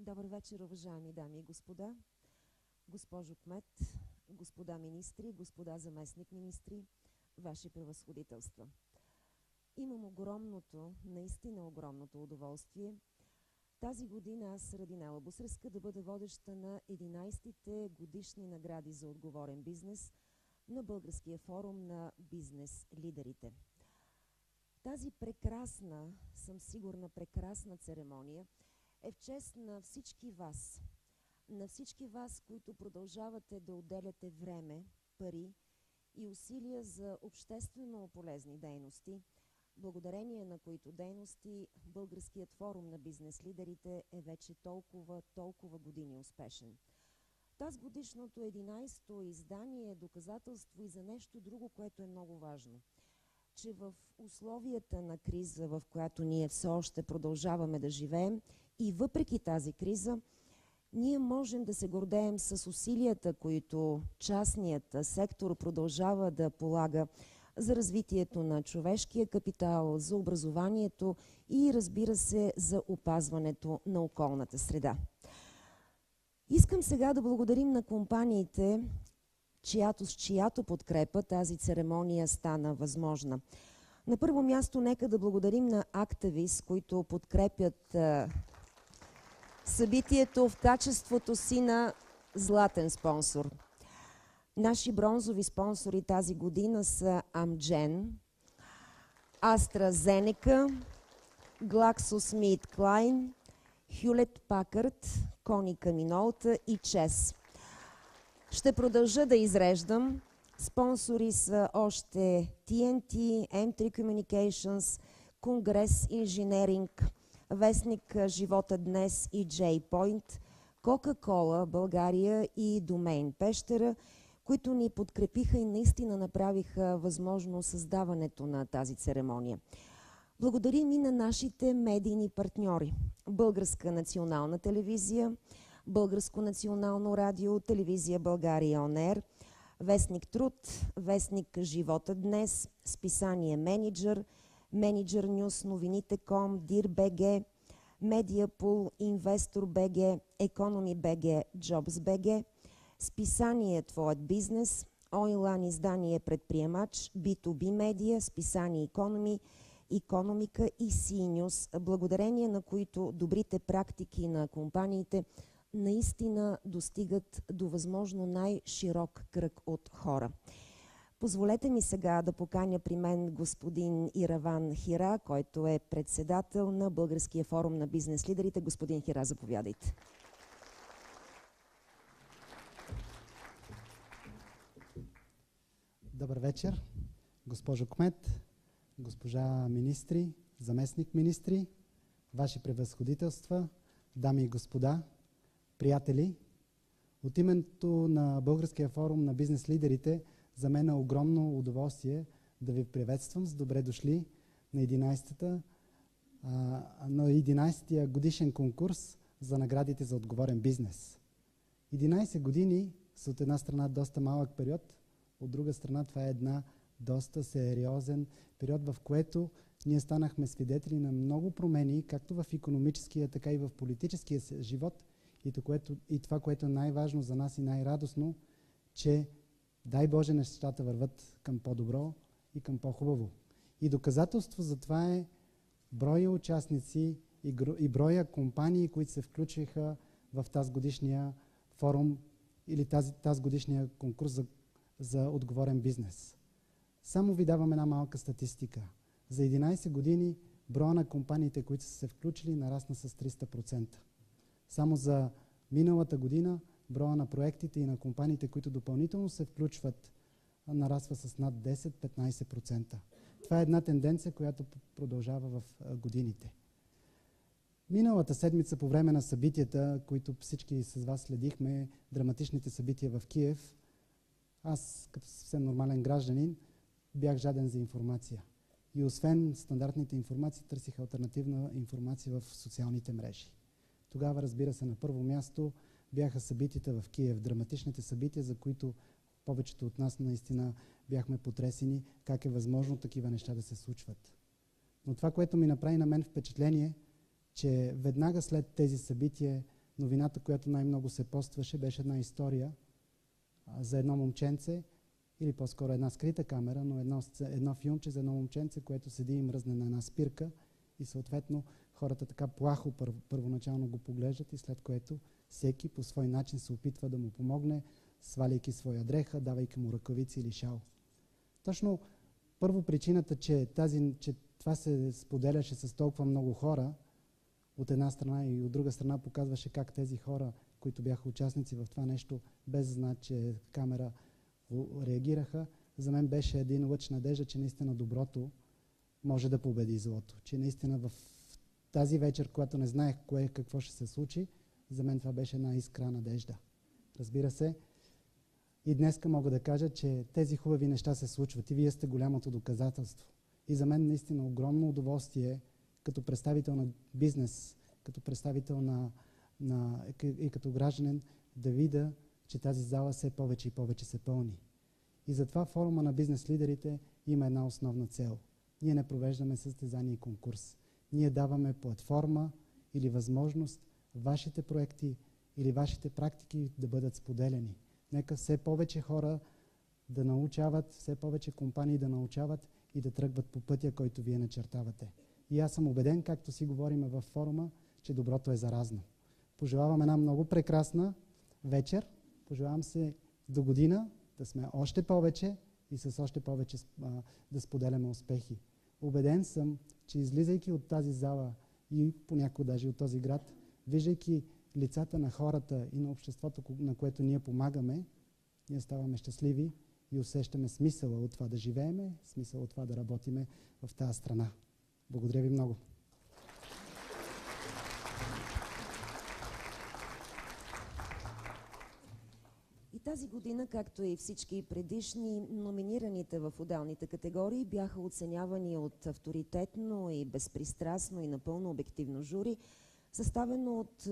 Добър вечер, уважаеми дами и господа, госпожо кмет, господа министри, господа заместник министри, ваши превъзходителства. Имам огромното, наистина огромното удоволствие тази година аз, Радинела Бусреска, да бъда водеща на 11-те годишни награди за отговорен бизнес на Българския форум на бизнес лидерите. Тази прекрасна, съм сигурна, прекрасна церемония е в чест на всички вас, които продължавате да отделяте време, пари и усилия за обществено полезни дейности, благодарение на които дейности Българският форум на бизнес лидерите е вече толкова години успешен. Тази годишното 11-то издание е доказателство и за нещо друго, което е много важно, че в условията на криза, в която ние все още продължаваме да живеем, и въпреки тази криза, ние можем да се гордеем с усилията, които частният сектор продължава да полага за развитието на човешкия капитал, за образованието и, разбира се, за опазването на околната среда. Искам сега да благодарим на компаниите, с чиято подкрепа тази церемония стана възможна. На първо място нека да благодарим на Actavis, които подкрепят събитието в качеството си на златен спонсор. Наши бронзови спонсори тази година са Amgen, AstraZeneca, GlaxoSmithKline, Hewlett Packard, Konica Minolta и ČEZ. Ще продължа да изреждам. Спонсори са още TNT, M3 Communications, Конгрес Инженеринг, Вестник Живота днес и J-Point, Кока-Кола България и Домейн Пещера, които ни подкрепиха и наистина направиха възможно създаването на тази церемония. Благодарим и на нашите медийни партньори. Българска национална телевизия, Българско национално радио, телевизия България Он Ер, Вестник Труд, Вестник Живота днес, списание Менеджер, Менеджер Нюс, Новините.ком, Дир.бг, Медиапул, Инвестор.бг, Економи.бг, Джобс.бг, списание Твоят бизнес, онлайн издание Предприемач, B2B медия, списание Економи, Икономика и CNews, благодарение на които добрите практики на компаниите наистина достигат до възможно най-широк кръг от хора. Позволете ми сега да поканя при мен господин Ираван Хира, който е председател на Българския форум на бизнес лидерите. Господин Хира, заповядайте. Добър вечер, госпожо кмет, госпожа министри, заместник министри, ваши превъзходителства, дами и господа, приятели. От името на Българския форум на бизнес лидерите за мен е огромно удоволствие да ви приветствам с добре дошли на 11-тия годишен конкурс за наградите за отговорен бизнес. 11 години са от една страна доста малък период, от друга страна това е една доста сериозен период, в което ние станахме свидетели на много промени, както в икономическия, така и в политическия живот. И това, което е най-важно за нас и най-радостно, че дай Боже нещата върват към по-добро и към по-хубаво. И доказателство за това е броя участници и броя компании, които се включиха в тази годишния форум или тази годишния конкурс за отговорен бизнес. Само ви давам една малка статистика. За 11 години броя на компаниите, които са се включили, нарасна с 300%. Само за миналата година броя на проектите и на компаниите, които допълнително се включват, нараства с над 10-15%. Това е една тенденция, която продължава в годините. Миналата седмица по време на събитията, които всички с вас следихме, драматичните събития в Киев, аз като съвсем нормален гражданин бях жаден за информация. И освен стандартните информации, търсих алтернативна информация в социалните мрежи. Тогава, разбира се, на първо място бяха събитията в Киев, драматичните събития, за които повечето от нас наистина бяхме потресени, как е възможно такива неща да се случват. Но това, което ми направи на мен впечатление, че веднага след тези събития новината, която най-много се постваше, беше една история за едно момченце, или по-скоро една скрита камера, но едно филмче за едно момченце, което седи и мръзне на една спирка и съответно хората така плахо първоначално го поглеждат и след което всеки по свой начин се опитва да му помогне, сваляйки своя дреха, давайки му ръкавици или шал. Точно първо причината, че това се споделяше с толкова много хора, от една страна и от друга страна показваше как тези хора, които бяха участници в това нещо, без да знаят, че камера реагираха, за мен беше един лъч надежда, че наистина доброто може да победи злото. Че наистина в тази вечер, когато не знаех какво ще се случи, за мен това беше една искра надежда. Разбира се, и днеска мога да кажа, че тези хубави неща се случват и вие сте голямото доказателство. И за мен наистина огромно удоволствие като представител на бизнес, като представител и като гражданин да видя, че тази зала все повече и повече се пълни. И затова форума на бизнес лидерите има една основна цел. Ние не провеждаме състезание и конкурс. Ние даваме платформа или възможност вашите проекти или вашите практики да бъдат споделени. Нека все повече хора да научават, все повече компании да научават и да тръгват по пътя, който вие начертавате. И аз съм убеден, както си говорим във форума, че доброто е заразно. Пожелавам една много прекрасна вечер. Пожелавам се до година да сме още повече и с още повече да споделяме успехи. Убеден съм, че излизайки от тази зала и понякога даже от този град, виждайки лицата на хората и на обществото, на което ние помагаме, ние ставаме щастливи и усещаме смисъла от това да живееме, смисъла от това да работиме в тази страна. Благодаря ви много. И тази година, както и всички предишни, номинираните в отделните категории бяха оценявани от авторитетно и безпристрастно и напълно обективно жури, съставено от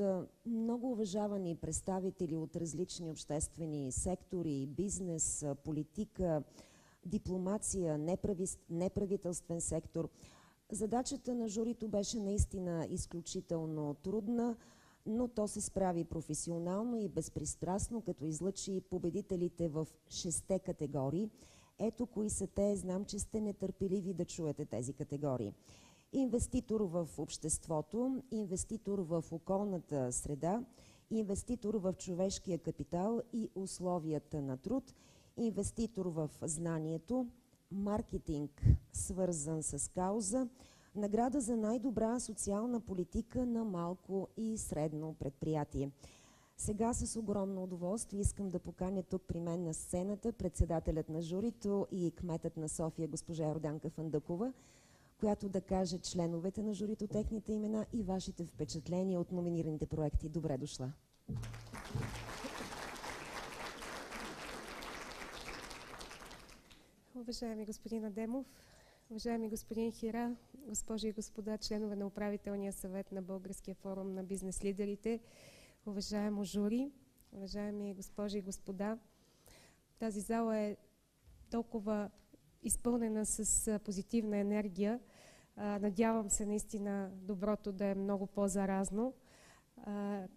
много уважавани представители от различни обществени сектори, бизнес, политика, дипломация, неправителствен сектор. Задачата на журито беше наистина изключително трудна, но то се справи професионално и безпристрастно, като излъчи победителите в 6 категории. Ето кои са те, знам, че сте нетърпеливи да чуете тези категории. Инвеститор в обществото, инвеститор в околната среда, инвеститор в човешкия капитал и условията на труд, инвеститор в знанието, маркетинг, свързан с кауза, награда за най-добра социална политика на малко и средно предприятие. Сега с огромно удоволствие искам да поканя тук при мен на сцената председателят на журито и кметът на София госпожа Йорданка Фандъкова, която да каже членовете на журито, техните имена и вашите впечатления от номинираните проекти. Добре дошла! Уважаеми господин Адемов, уважаеми господин Хира, госпожи и господа, членове на управителния съвет на Българския форум на бизнес лидерите, уважаемо жури, уважаеми госпожи и господа, тази зала е толкова изпълнена с позитивна енергия. Надявам се наистина доброто да е много по-заразно.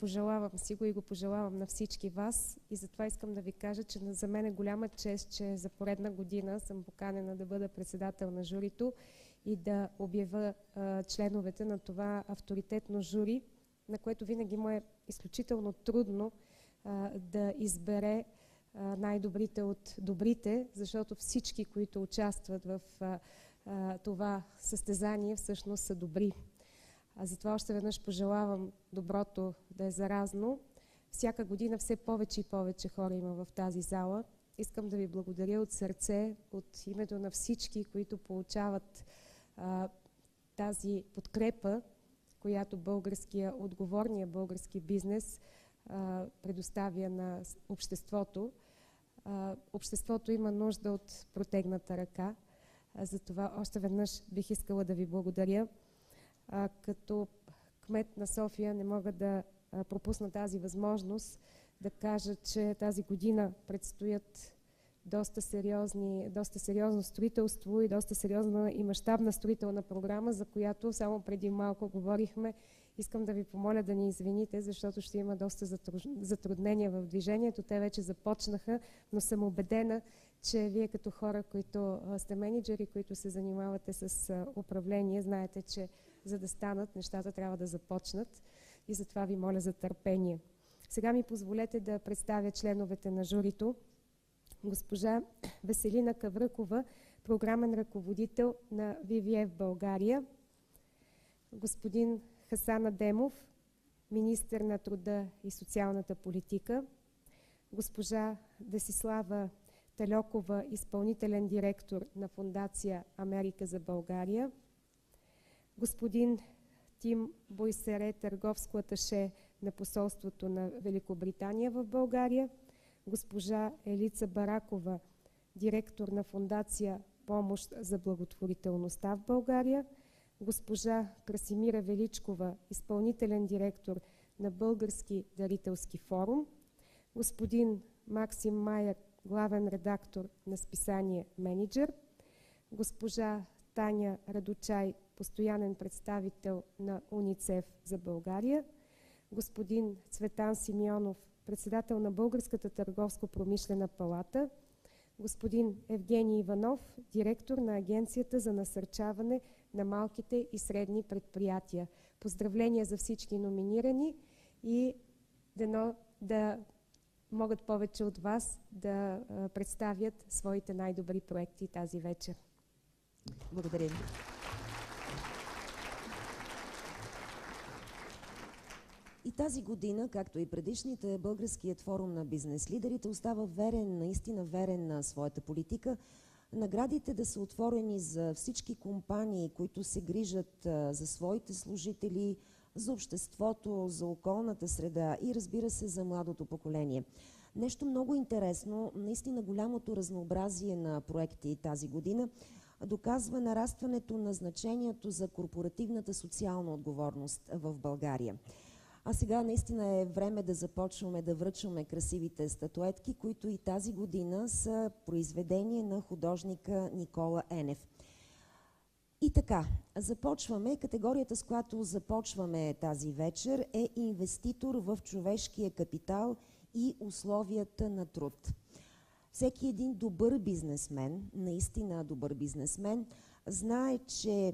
Пожелавам си го и го пожелавам на всички вас и затова искам да ви кажа, че за мен е голяма чест, че за поредна година съм поканена да бъда председател на журито и да обявя членовете на това авторитетно жури, на което винаги му е изключително трудно да избере най-добрите от добрите, защото всички, които участват в това състезание, всъщност са добри. Затова още веднъж пожелавам доброто да е заразно. Всяка година все повече и повече хора има в тази зала. Искам да ви благодаря от сърце, от името на всички, които получават тази подкрепа, която отговорния български бизнес предоставя на обществото. Обществото има нужда от протегната ръка. Затова още веднъж бих искала да ви благодаря. Като кмет на София не мога да пропусна тази възможност да кажа, че тази година предстоят доста сериозно строителство и доста сериозна и мащабна строителна програма, за която само преди малко говорихме Искам да ви помоля да ни извините, защото ще има доста затруднения в движението. Те вече започнаха, но съм убедена, че вие като хора, които сте менеджери, които се занимавате с управление, знаете, че за да станат, нещата трябва да започнат и затова ви моля за търпение. Сега ми позволете да представя членовете на журито. Госпожа Веселина Кавръкова, програмен ръководител на WWF България. Господин Хасан Адемов, министър на труда и социалната политика. Госпожа Десислава Талёкова, изпълнителен директор на Фондация Америка за България. Господин Тим Бойсере, търговско аташе на посолството на Великобритания в България. Госпожа Елица Баракова, директор на Фондация Помощ за благотворителността в България. Госпожа Красимира Величкова, изпълнителен директор на Български дарителски форум. Господин Максим Майер, главен редактор на списание Менеджер. Госпожа Таня Радочай, постоянен представител на УНИЦЕФ за България. Господин Цветан Симеонов, председател на Българската търговско-промишлена палата. Господин Евгений Иванов, директор на Агенцията за насърчаване на малките и средни предприятия. Поздравления за всички номинирани и дано да могат повече от вас да представят своите най-добри проекти тази вечер. Благодаря ви. И тази година, както и предишните, Българският форум на бизнес лидерите остава верен, наистина верен на своята политика. Наградите да са отворени за всички компании, които се грижат за своите служители, за обществото, за околната среда и, разбира се, за младото поколение. Нещо много интересно, наистина голямото разнообразие на проекти тази година доказва нарастването на значението за корпоративната социална отговорност в България. А сега наистина е време да започваме да връчваме красивите статуетки, които и тази година са произведение на художника Никола Енев. И така, започваме. Категорията, с която започваме тази вечер, е инвеститор в човешкия капитал и условията на труд. Всеки един добър бизнесмен, наистина добър бизнесмен, знае, че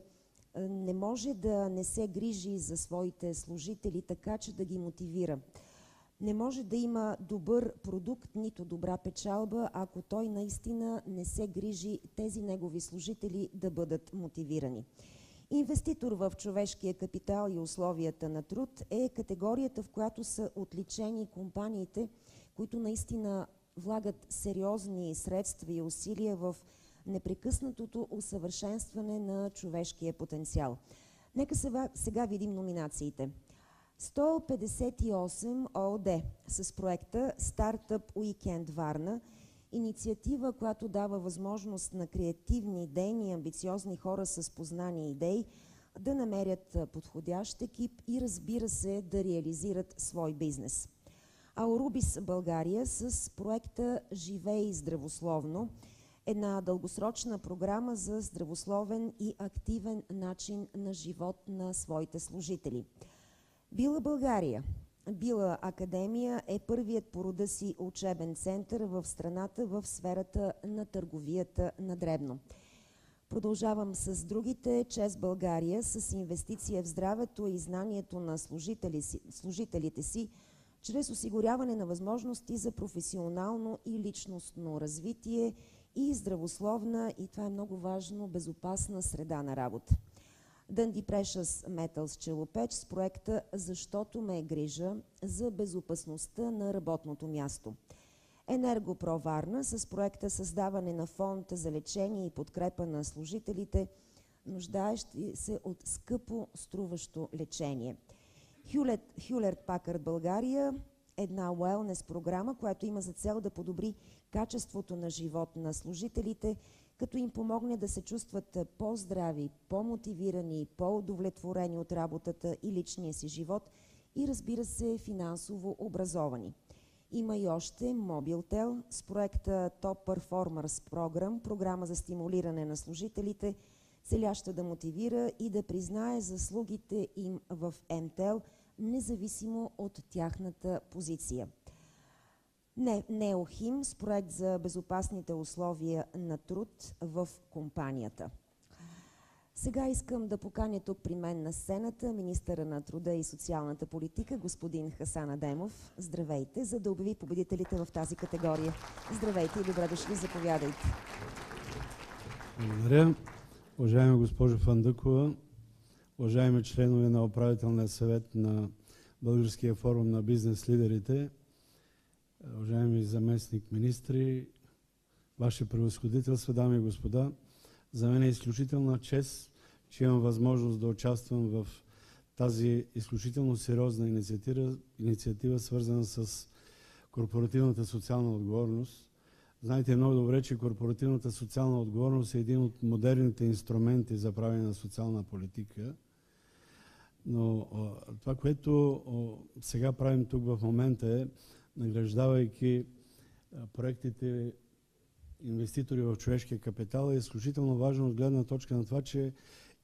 не може да не се грижи за своите служители така, че да ги мотивира. Не може да има добър продукт, нито добра печалба, ако той наистина не се грижи тези негови служители да бъдат мотивирани. Инвеститор в човешкия капитал и условията на труд е категорията, в която са отличени компаниите, които наистина влагат сериозни средства и усилия в непрекъснатото усъвършенстване на човешкия потенциал. Нека сега видим номинациите. 158 ООД с проекта Стартъп Уикенд Варна, инициатива, която дава възможност на креативни, идейни, амбициозни хора с познани идеи да намерят подходящ екип и, разбира се, да реализират свой бизнес. Аурубис България с проекта Живей здравословно, една дългосрочна програма за здравословен и активен начин на живот на своите служители. Била България. Била Академия е първият по рода си учебен център в страната в сферата на търговията на дребно. Продължавам с другите. ЧЕЗ България с инвестиция в здравето и знанието на служителите си, чрез осигуряване на възможности за професионално и личностно развитие и здравословна, и това е много важно, безопасна среда на работа. Dundee Precious Metals Челопеч с проекта Защото ме е грижа за безопасността на работното място. Енергопро Варна с проекта Създаване на фонд за лечение и подкрепа на служителите, нуждаещи се от скъпо струващо лечение. Хюлет Пакард България, една уелнес програма, която има за цел да подобри качеството на живот на служителите, като им помогне да се чувстват по-здрави, по-мотивирани, по-удовлетворени от работата и личния си живот и, разбира се, финансово образовани. Има и още Mobiltel с проекта Top Performers Program, програма за стимулиране на служителите, целяща да мотивира и да признае заслугите им в МТЕЛ, независимо от тяхната позиция. Неохим с проект за безопасните условия на труд в компанията. Сега искам да поканя тук при мен на сцената министъра на труда и социалната политика, господин Хасан Адемов. Здравейте, за да обяви победителите в тази категория. Здравейте и добре дошли, заповядайте. Благодаря. Уважаема госпожо Фандъкова, уважаеми членове на управителния съвет на Българския форум на бизнес лидерите, уважаеми заместник министри, Ваше превъзходителство, дами и господа, за мен е изключителна чест, че имам възможност да участвам в тази изключително сериозна инициатива, свързана с корпоративната социална отговорност. Знаете много добре, че корпоративната социална отговорност е един от модерните инструменти за правене на социална политика. Но това, което сега правим тук в момента е, награждавайки проектите инвеститори в човешкия капитал, е изключително важно от гледна точка на това, че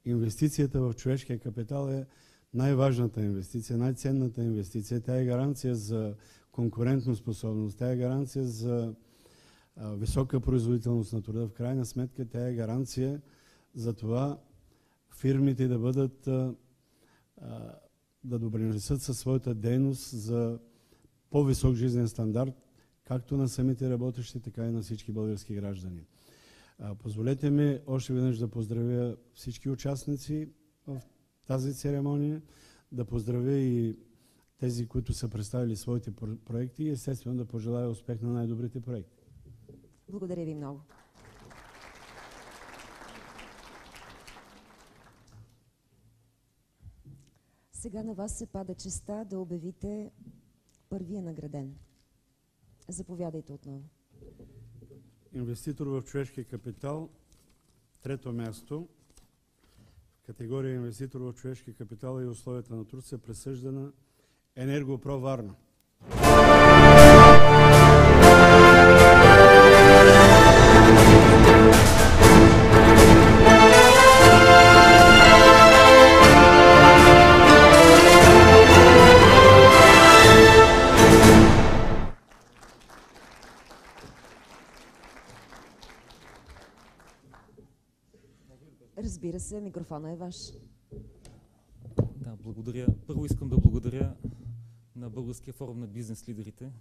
инвестицията в човешкия капитал е най-важната инвестиция, най-ценната инвестиция. Тя е гаранция за конкурентоспособност, тя е гаранция за висока производителност на труда. В крайна сметка тя е гаранция за това фирмите да бъдат да допринесат със своята дейност за по-висок жизнен стандарт, както на самите работещи, така и на всички български граждани. Позволете ми още веднъж да поздравя всички участници в тази церемония, да поздравя и тези, които са представили своите проекти и естествено да пожелая успех на най-добрите проекти. Благодаря ви много. Сега на вас се пада честа да обявите първия награден. Заповядайте отново. Инвеститор в човешкия капитал, трето място. В категория инвеститор в човешкия капитал и условията на труд се присъжда на Енергопро Варна. Разбира се, микрофонът е ваш. Да, благодаря. Първо искам да благодаря на Българския форум на бизнес лидерите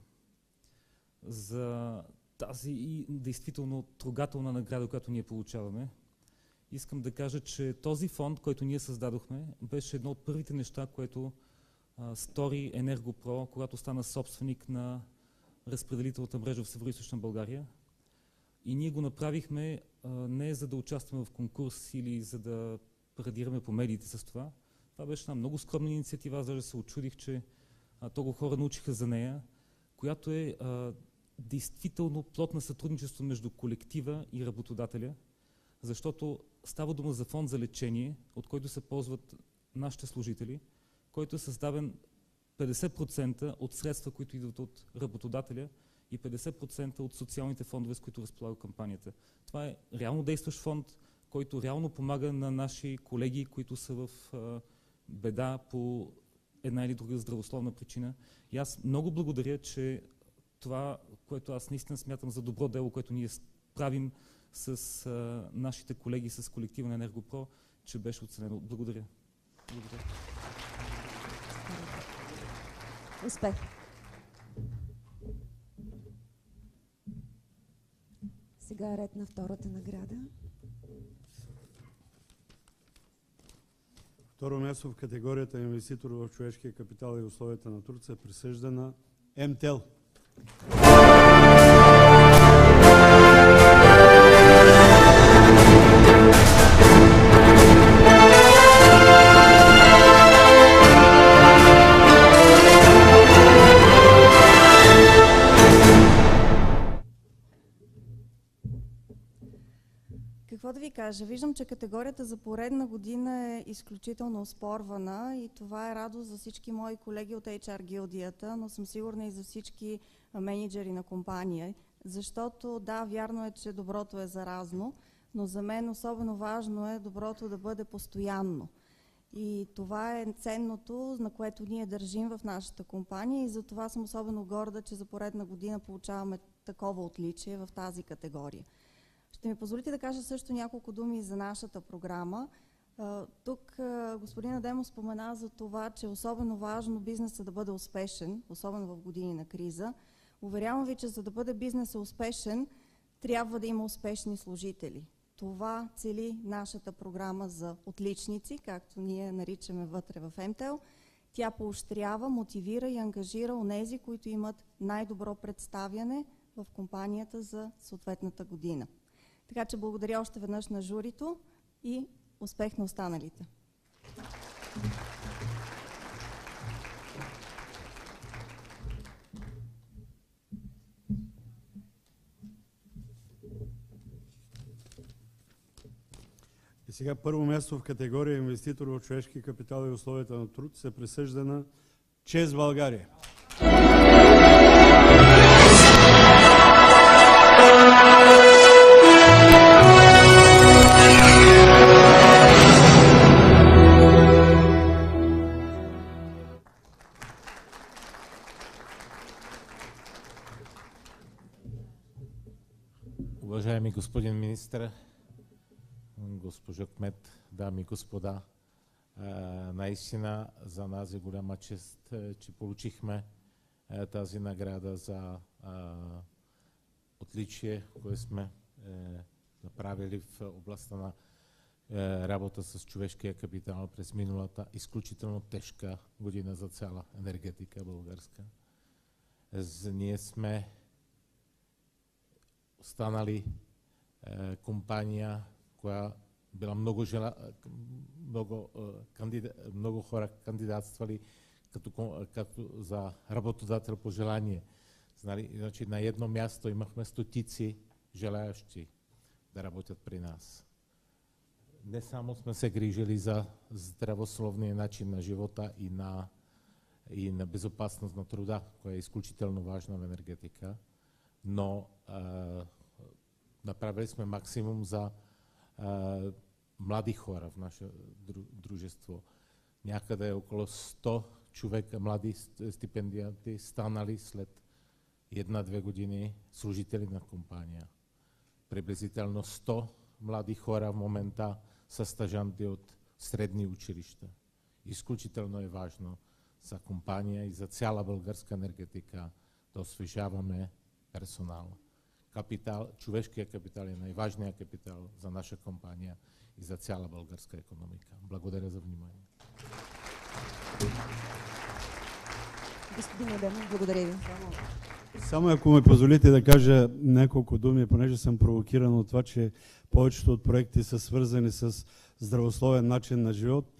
за тази и действително трогателна награда, която ние получаваме. Искам да кажа, че този фонд, който ние създадохме, беше едно от първите неща, което стори Енергопро, когато стана собственик на разпределителната мрежа в Североизточна България. И ние го направихме не за да участваме в конкурс или за да парадираме по медиите с това. Това беше една много скромна инициатива. Аз даже се очудих, че толкова хора научиха за нея, която е действително плод на сътрудничество между колектива и работодателя, защото става дума за фонд за лечение, от който се ползват нашите служители, който е създаден 50% от средства, които идват от работодателя, и 50% от социалните фондове, с които разполага кампанията. Това е реално действащ фонд, който реално помага на наши колеги, които са в беда по една или друга здравословна причина. И аз много благодаря, че това, което аз наистина смятам за добро дело, което ние правим с нашите колеги, с колектива на Енергопро, че беше оценено. Благодаря. Благодаря. Успех! Сега е ред на втората награда. Второ място в категорията инвеститор в човешкия капитал и условията на труд се присъжда на МТЕЛ. Какво да ви кажа? Виждам, че категорията за поредна година е изключително оспорвана и това е радост за всички мои колеги от HR гилдията, но съм сигурна и за всички мениджъри на компания, защото да, вярно е, че доброто е заразно, но за мен особено важно е доброто да бъде постоянно. И това е ценното, на което ние държим в нашата компания и за това съм особено горда, че за поредна година получаваме такова отличие в тази категория. Ще ми позволите да кажа също няколко думи за нашата програма. Тук господин Адемов спомена за това, че е особено важно бизнесът да бъде успешен, особено в години на криза. Уверявам ви, че за да бъде бизнесът успешен, трябва да има успешни служители. Това цели нашата програма за отличници, както ние наричаме вътре в МТЕЛ. Тя поощрява, мотивира и ангажира онези, които имат най-добро представяне в компанията за съответната година. Така че благодаря още веднъж на журито и успех на останалите! И сега първо място в категория инвеститор в човешки капитал и условията на труд се присъжда на ЧЕЗ България. Уважаеми господин министър, госпожо кмет, дами и господа, наистина за нас е голяма чест, че получихме тази награда за отличие, което сме направили в областта на работа с човешкия капитал през миналата изключително тежка година за цяла енергетика българска. Ние сме станали компания, която била много хора кандидатствали като за работодател по желание. Значи на едно място имахме стотици желаящи да работят при нас. Не само сме се грижили за здравословния начин на живота и на безопасност на труда, koja е изключително важна в енергетика, но направили сме максимум за млади хора в наше дружество. Някъде около 100 човека, млади стипендианти, станали след 1-2 години служители на компания. Приблизително 100 млади хора в момента са стажанти от средни училища. Изключително е важно за компания и за цяла българска енергетика да освежаваме персонал. Човешкият капитал е най-важният капитал за наша компания и за цяла българска икономика. Благодаря за внимание. Господин Адемов, благодаря ви. Само ако ме позволите да кажа няколко думи, понеже съм провокиран от това, че повечето от проекти са свързани с здравословен начин на живот,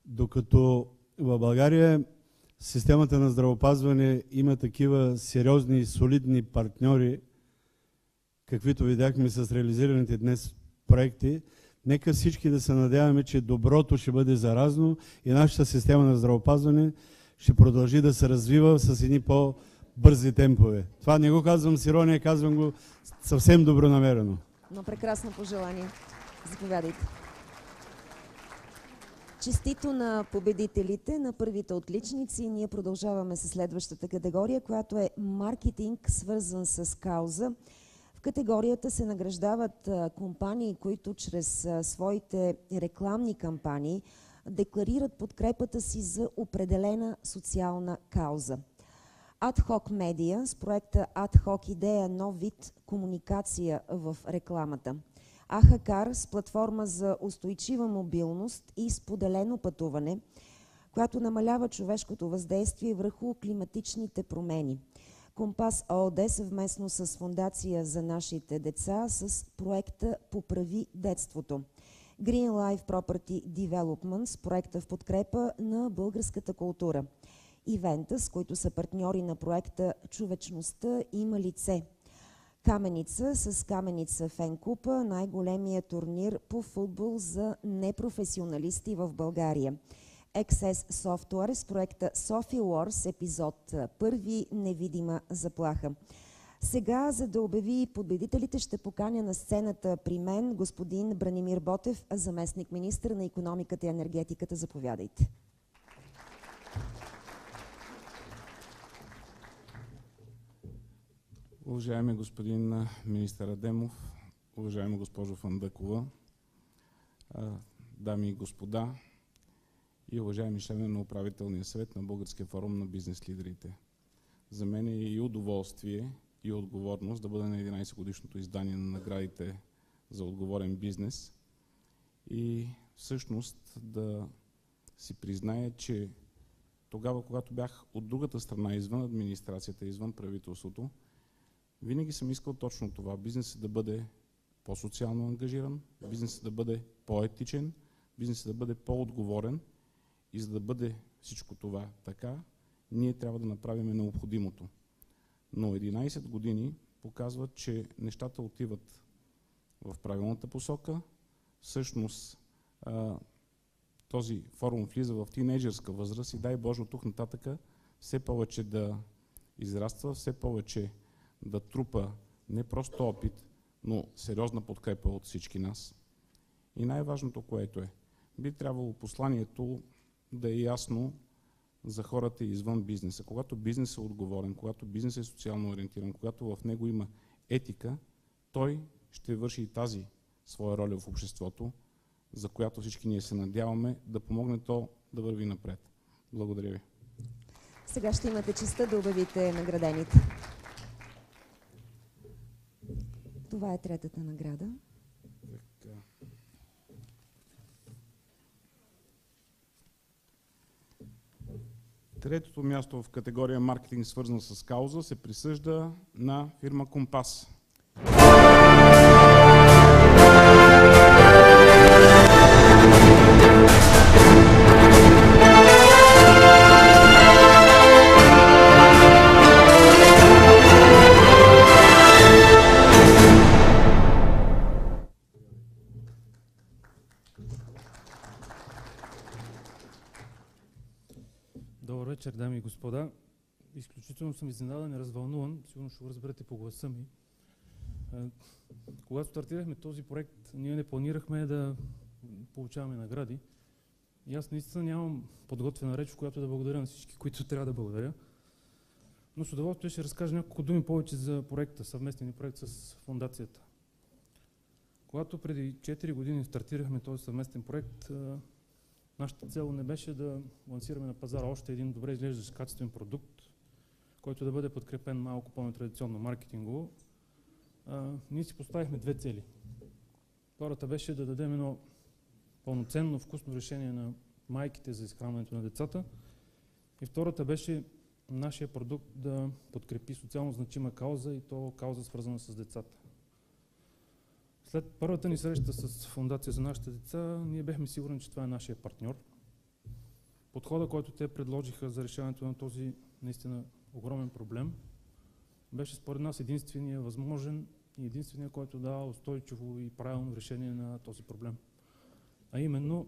докато в България системата на здравеопазване има такива сериозни и солидни партньори, каквито видяхме с реализираните днес проекти, нека всички да се надяваме, че доброто ще бъде заразно и нашата система на здравеопазване ще продължи да се развива с едни по-бързи темпове. Това не го казвам с ирония, казвам го съвсем добронамерено. Но прекрасно пожелание. Заповядайте. Честито на победителите, на първите отличници. Ние продължаваме с следващата категория, която е маркетинг, свързан с кауза. В категорията се награждават компании, които чрез своите рекламни кампании декларират подкрепата си за определена социална кауза. Адхок Медиа с проекта Адхок идея нов вид комуникация в рекламата. АХКАР с платформа за устойчива мобилност и споделено пътуване, която намалява човешкото въздействие върху климатичните промени. Компас ООД съвместно с Фондация за нашите деца с проекта Поправи детството. Green Life Property Development с проекта в подкрепа на българската култура. Ивентъс, които са партньори на проекта Човечността има лице. Каменица с Каменица Фенкупа, най-големия турнир по футбол за непрофесионалисти в България. XS Software с проекта Sophie Wars епизод 1 невидима заплаха. Сега, за да обяви победителите, ще поканя на сцената при мен господин Бранимир Ботев, заместник-министър на икономиката и енергетиката. Заповядайте. Уважаеми господин министър Адемов, уважаема госпожо Фандъкова, дами и господа и уважаеми членове на управителния съвет на Българския форум на бизнес лидерите. За мен е и удоволствие, и отговорност да бъда на 11-годишното издание на наградите за отговорен бизнес и всъщност да си призная, че тогава, когато бях от другата страна, извън администрацията, извън правителството, винаги съм искал точно това. Бизнесът да бъде по-социално ангажиран, бизнесът да бъде по-етичен, бизнесът да бъде по-отговорен и за да бъде всичко това така, ние трябва да направим необходимото. Но 11 години показват, че нещата отиват в правилната посока. Всъщност този форум влиза в тинейджърска възраст и дай Боже от тук нататък все повече да израства, все повече да трупа не просто опит, но сериозна подкрепа от всички нас. И най-важното, което е, би трябвало посланието да е ясно за хората извън бизнеса. Когато бизнес е отговорен, когато бизнес е социално ориентиран, когато в него има етика, той ще върши и тази своя роля в обществото, за която всички ние се надяваме да помогне то да върви напред. Благодаря ви. Сега ще имате честта да обявите наградените. Това е третата награда. Третото място в категория маркетинг, свързан с кауза, се присъжда на фирма Компас. Добър вечер, дами и господа. Изключително съм изненадан и развълнуван, сигурно ще го разберете по гласа ми. Когато стартирахме този проект, ние не планирахме да получаваме награди. И аз наистина нямам подготвена реч, в която да благодаря на всички, които трябва да благодаря. Но с удоволствие ще разкажа няколко думи повече за проекта, съвместния проект с фондацията. Когато преди 4 години стартирахме този съвместен проект, нашата цел не беше да лансираме на пазара още един добре изглеждащ качествен продукт, който да бъде подкрепен малко по-нетрадиционно маркетингово. Ние си поставихме две цели. Първата беше да дадем едно пълноценно, вкусно решение на майките за изхранването на децата. И втората беше нашия продукт да подкрепи социално значима кауза и то кауза свързана с децата. След първата ни среща с Фондация за нашите деца, ние бяхме сигурни, че това е нашия партньор. Подхода, който те предложиха за решаването на този наистина огромен проблем, беше според нас единствения възможен и единствения, който дава устойчиво и правилно решение на този проблем. А именно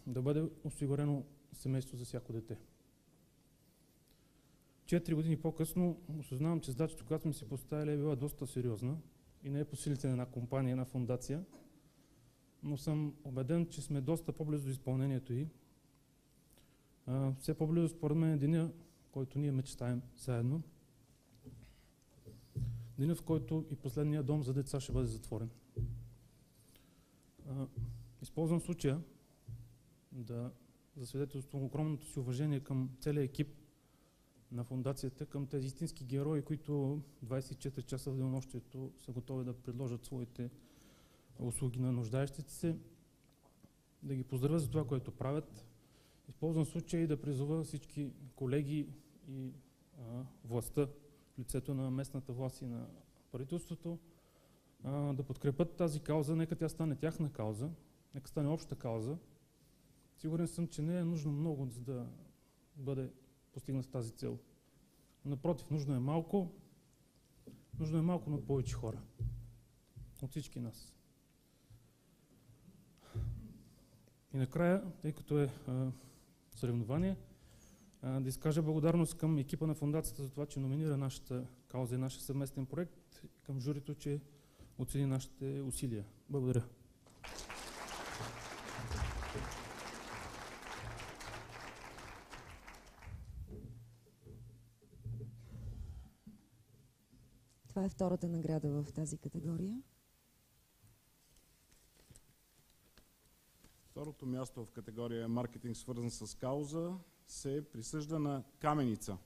да бъде осигурено семейство за всяко дете. 4 години по-късно осъзнавам, че задачата, която сме си поставили, е била доста сериозна и не е по силите на една компания, една фондация, но съм убеден, че сме доста по-близо до изпълнението ѝ. Все по-близо според мен е деня, който ние мечтаем заедно. Денят, в който и последния дом за деца ще бъде затворен. Използвам случая да засвидетелствам огромното си уважение към целия екип на фондацията, към тези истински герои, които 24 часа в денонощието са готови да предложат своите услуги на нуждаещите се, да ги поздравя за това, което правят. Използвам случая и да призова всички колеги и властта, в лицето на местната власт и на правителството, да подкрепят тази кауза. Нека тя стане тяхна кауза, нека стане обща кауза. Сигурен съм, че не е нужно много, за да бъде постигната тази цел. Напротив, нужно е малко, но от повече хора. От всички нас. И накрая, тъй като е съревнование, да изкажа благодарност към екипа на фондацията за това, че номинира нашата кауза и нашия съвместен проект, към журито, че оцени нашите усилия. Благодаря. Това е втората награда в тази категория. Второто място в категория маркетинг, свързан с кауза, се присъжда на Каменица.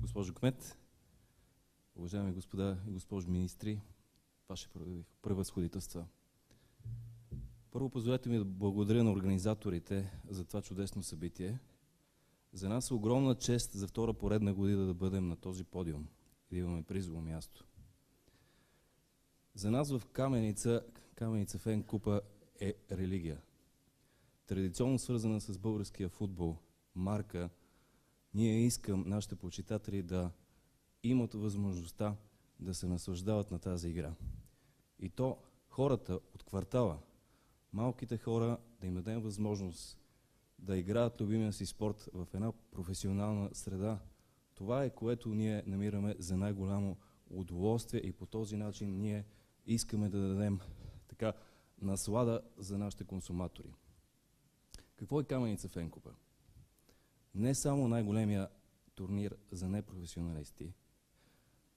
Госпожо кмет, уважаеми господа и госпожи министри, ваши превъзходителства. Първо позволете ми да благодаря на организаторите за това чудесно събитие. За нас е огромна чест за втора поредна година да бъдем на този подиум и да имаме призово място. За нас в Каменица Фен Купа е религия. Традиционно свързана с българския футбол, марка. Ние искам нашите почитатели да имат възможността да се наслаждават на тази игра. И то хората от квартала, малките хора, да им дадем възможност да играят любимия си спорт в една професионална среда. Това е, което ние намираме за най-голямо удоволствие и по този начин ние искаме да дадем така наслада за нашите консуматори. Какво е Каменица Фен Купа? Не само най-големия турнир за непрофесионалисти,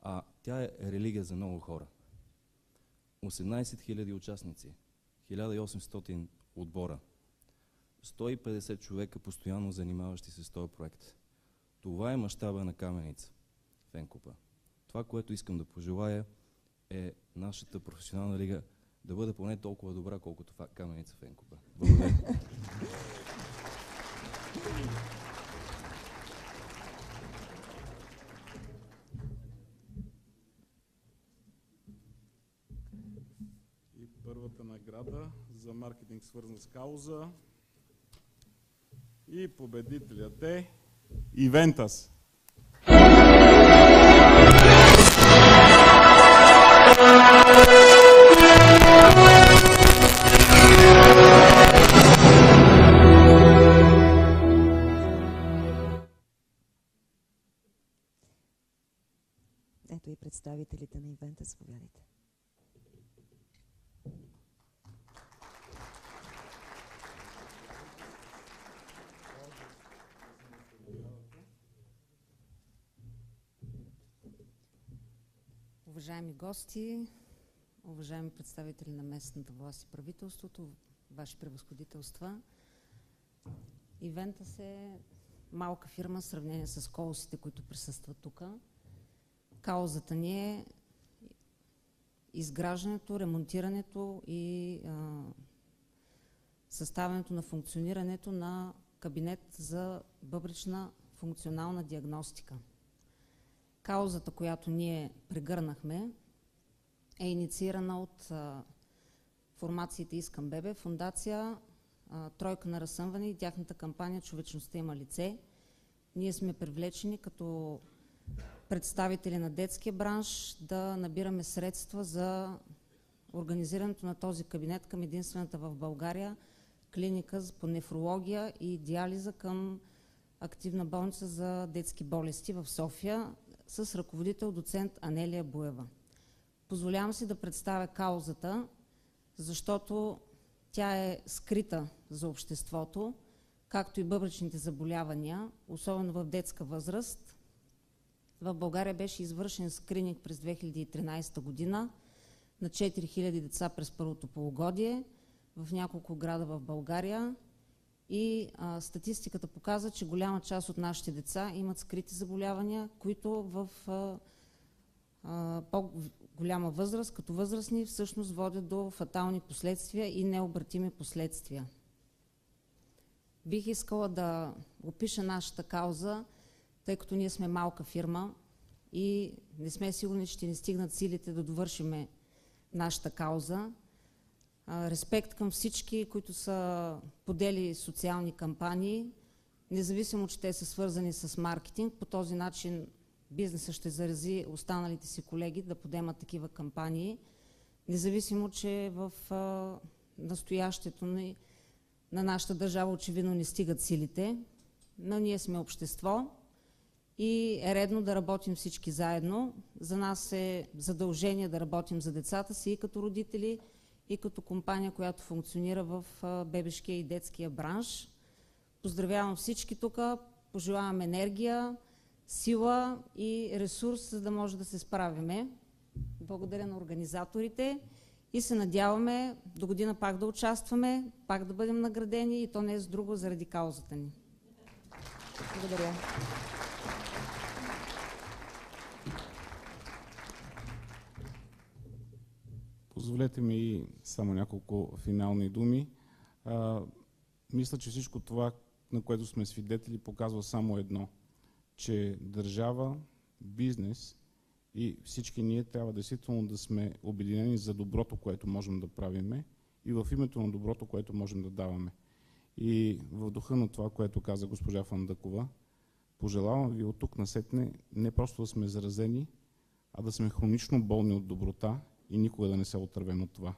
а тя е религия за много хора. 18 000 участници, 1800 отбора, 150 човека постоянно занимаващи се с този проект. Това е мащаба на Каменица Фен Купа. Това, което искам да пожелая, е нашата професионална лига да бъде поне толкова добра, колкото Каменица Фен Купа. Благодаря. И първата награда за маркетинг, свързан с кауза. И победителят е Ивентас. Ето и представителите на ивента, заповядайте. Уважаеми гости, уважаеми представители на местната власт и правителството, ваши превъзходителства, Ивентас е малка фирма в сравнение с колосите, които присъстват тук. Каузата ни е изграждането, ремонтирането и съставянето на функционирането на кабинет за бъбречна функционална диагностика. Каузата, която ние прегърнахме, е инициирана от формациите Искам Бебе, фондация Тройка на разсъмване и тяхната кампания Човечността има лице. Ние сме привлечени като представители на детския бранш да набираме средства за организирането на този кабинет към единствената в България клиника по нефрология и диализа към активна болница за детски болести в София с ръководител доцент Анелия Буева. Позволявам си да представя каузата, защото тя е скрита за обществото, както и бъбречните заболявания, особено в детска възраст. В България беше извършен скрининг през 2013 година на 4000 деца през първото полугодие в няколко града в България и статистиката показва, че голяма част от нашите деца имат скрити заболявания, които в по-голяма възраст, като възрастни, всъщност водят до фатални последствия и необратими последствия. Бих искала да опиша нашата кауза, тъй като ние сме малка фирма и не сме сигурни, че ще ни стигнат силите да довършиме нашата кауза. Респект към всички, които са подели социални кампании, независимо, че те са свързани с маркетинг. По този начин бизнесът ще зарази останалите си колеги да подемат такива кампании, независимо, че в настоящето на нашата държава очевидно не стигат силите, но ние сме общество и е редно да работим всички заедно. За нас е задължение да работим за децата си и като родители, и като компания, която функционира в бебешкия и детския бранш. Поздравявам всички тук, пожелавам енергия, сила и ресурс, за да може да се справиме. Благодаря на организаторите и се надяваме до година пак да участваме, пак да бъдем наградени и то не е с друго, заради каузата ни. Благодаря. Позволете ми само няколко финални думи. Мисля, че всичко това, на което сме свидетели, показва само едно, че държава, бизнес и всички ние трябва действително да сме обединени за доброто, което можем да правиме и в името на доброто, което можем да даваме. И в духа на това, което каза госпожа Фандъкова, пожелавам ви от тук насетне не просто да сме заразени, а да сме хронично болни от доброта и никога да не се отървем от това.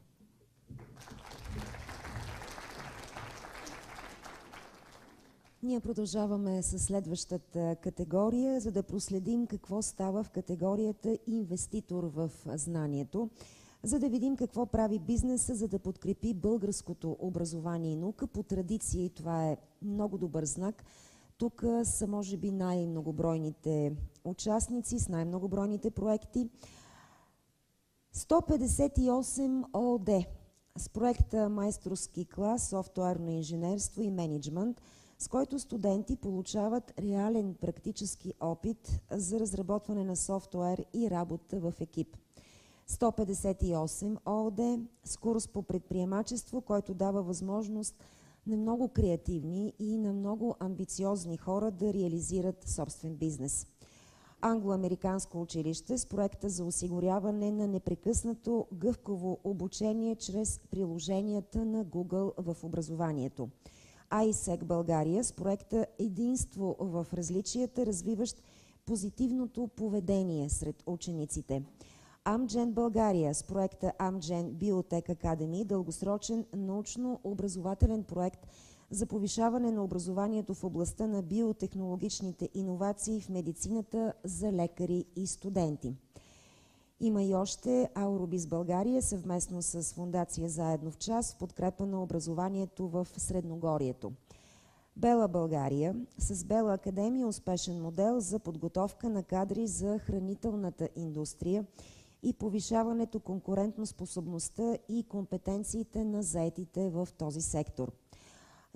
Ние продължаваме с следващата категория, за да проследим какво става в категорията инвеститор в знанието, за да видим какво прави бизнеса, за да подкрепи българското образование и наука. По традиция, и това е много добър знак, тук са може би най-многобройните участници с най-многобройните проекти. 158 ООД с проекта Майсторски клас, софтуерно инженерство и мениджмънт, с който студенти получават реален практически опит за разработване на софтуер и работа в екип. 158 ООД с курс по предприемачество, който дава възможност на много креативни и на много амбициозни хора да реализират собствен бизнес. Англо-американско училище с проекта за осигуряване на непрекъснато гъвкаво обучение чрез приложенията на Google в образованието. ISEC България с проекта Единство в различията, развиващ позитивното поведение сред учениците. Amgen България с проекта Amgen Biotech Academy, дългосрочен научно-образователен проект за повишаване на образованието в областта на биотехнологичните иновации в медицината за лекари и студенти. Има и още Аурубис България съвместно с фундация Заедно в час в подкрепа на образованието в Средногорието. Бела България с Бела Академия успешен модел за подготовка на кадри за хранителната индустрия и повишаването конкурентоспособността и компетенциите на заетите в този сектор.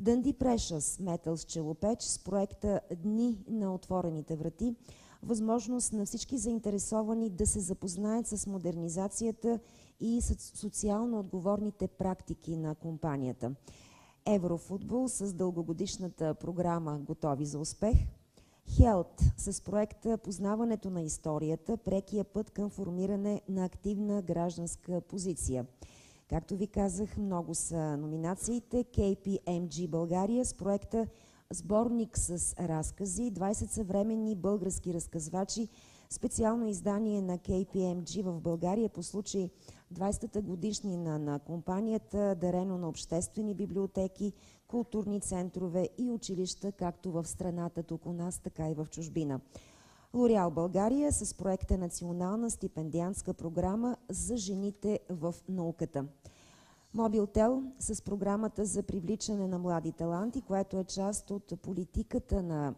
Дънди Прешъс Металс Челопеч с проекта Дни на отворените врати, възможност на всички заинтересовани да се запознаят с модернизацията и с социално отговорните практики на компанията. Еврофутбол с дългогодишната програма Готови за успех. Хелт с проекта Познаването на историята, прекия път към формиране на активна гражданска позиция. Както ви казах, много са номинациите. KPMG България с проекта Сборник с разкази, 20 съвременни български разказвачи, специално издание на KPMG в България по случай 20-та годишнина на компанията, дарено на обществени библиотеки, културни центрове и училища, както в страната тук у нас, така и в чужбина. Лореал България с проекта Национална стипендиантска програма за жените в науката. Мобилтел с програмата за привличане на млади таланти, което е част от политиката на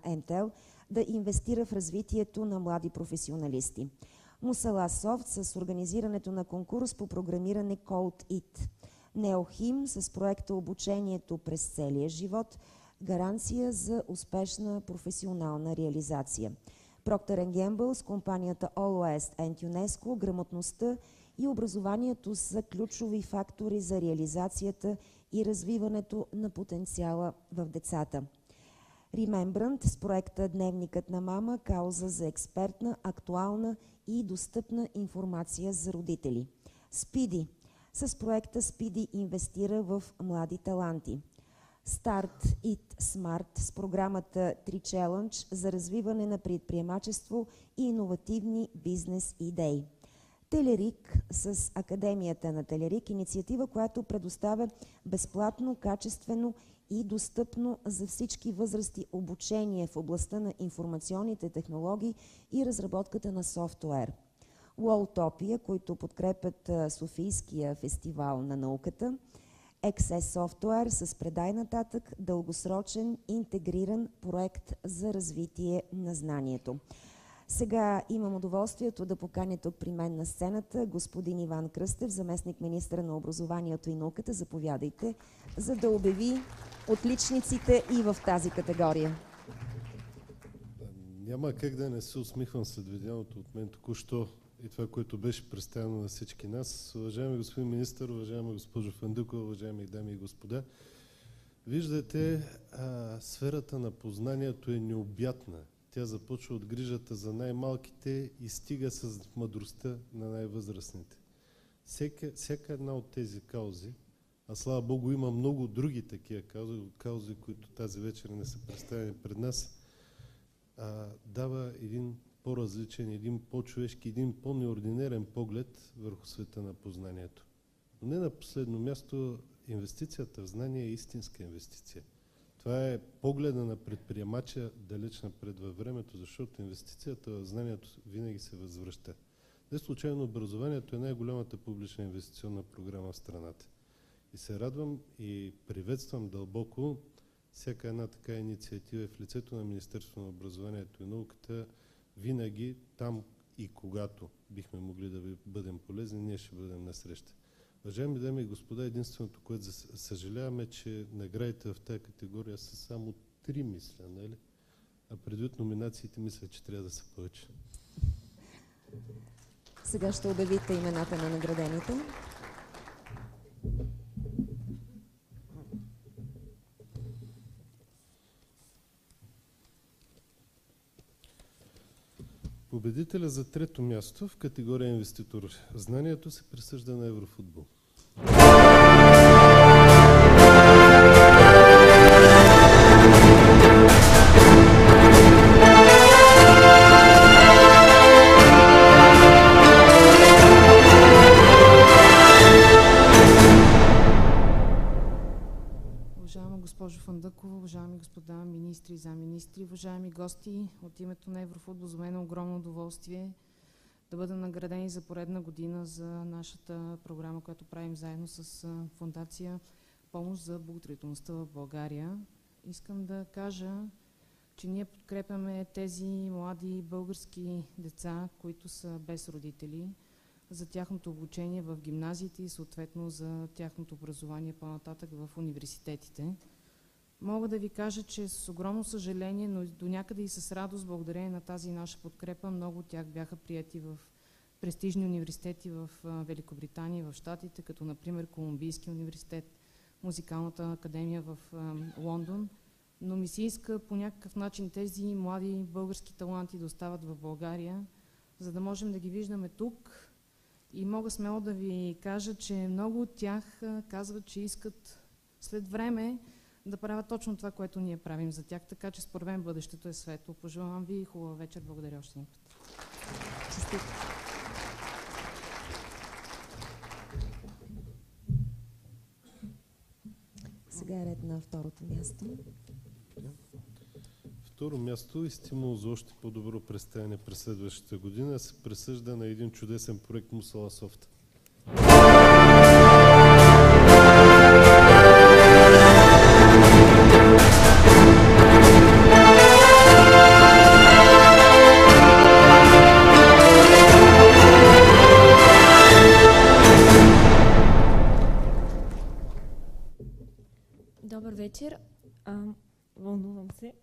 МТЕЛ да инвестира в развитието на млади професионалисти. Мусала Софт с организирането на конкурс по програмиране CodeIt. Неохим с проекта Обучението през целия живот, гаранция за успешна професионална реализация. Procter & Gamble с компанията All West and UNESCO, грамотността и образованието са ключови фактори за реализацията и развиването на потенциала в децата. Remembrance с проекта Дневникът на мама, кауза за експертна, актуална и достъпна информация за родители. Спиди с проекта Speedy инвестира в млади таланти. Start It Smart с програмата 3 Challenge за развиване на предприемачество и иновативни бизнес идеи. Телерик с Академията на Телерик, инициатива, която предоставя безплатно, качествено и достъпно за всички възрасти обучение в областта на информационните технологии и разработката на софтуер. Уолтопия, които подкрепят Софийския фестивал на науката. XS Software с предай нататък дългосрочен интегриран проект за развитие на знанието. Сега имам удоволствието да поканя тук при мен на сцената господин Иван Кръстев, заместник-министър на образованието и науката. Заповядайте, за да обяви отличниците и в тази категория. Няма как да не се усмихвам след видяното от мен току-що и това, което беше представено на всички нас. Уважаеми господин министър, уважаема госпожо Фандъкова, уважаеми дами и господа, виждате, сферата на познанието е необятна. Тя започва от грижата за най-малките и стига с мъдростта на най-възрастните. Всяка една от тези каузи, а слава Богу има много други такива каузи, които тази вечер не са представени пред нас, дава един по-различен, един по-човешки, един по-неординерен поглед върху света на познанието. Но не на последно място, инвестицията в знание е истинска инвестиция. Това е погледа на предприемача далеч напред във времето, защото инвестицията в знанието винаги се възвръща. Не случайно образованието е най-голямата публична инвестиционна програма в страната. И се радвам и приветствам дълбоко всяка една така инициатива в лицето на Министерството на образованието и науката. Винаги там и когато бихме могли да ви бъдем полезни, ние ще бъдем насреща. Уважаеми дами и господа, единственото, което съжаляваме, че наградите в тази категория са само 3, мисля, нали? А предвид номинациите, мисля, че трябва да са повече. Сега ще обявите имената на наградените. Победителя за 3-то място в категория инвеститор знанието се присъжда на Еврофутбол. Уважаема госпожо Фандъкова, уважаеми господа министри и замминистри, уважаеми гости, от името на Еврофутбол за мен е огромно удоволствие да бъдем наградени за поредна година за нашата програма, която правим заедно с фондация Помощ за благотворителността в България. Искам да кажа, че ние подкрепяме тези млади български деца, които са без родители, за тяхното обучение в гимназиите и съответно за тяхното образование по-нататък в университетите. Мога да ви кажа, че с огромно съжаление, но до някъде и с радост, благодарение на тази наша подкрепа, много от тях бяха прияти в престижни университети в Великобритания и в Щатите, като например Колумбийски университет, Музикалната академия в Лондон. Но ми се иска по някакъв начин тези млади български таланти да остават в България, за да можем да ги виждаме тук. И мога смело да ви кажа, че много от тях казват, че искат след време да правят точно това, което ние правим за тях, така че според мен бъдещето е светло. Пожелавам ви хубава вечер. Благодаря още един път. Честит. Сега е ред на второто място. Второ място и стимул за още по-добро представяне през следващата година се присъжда на един чудесен проект Мусала Софт. Добър вечер. Вълнувам се.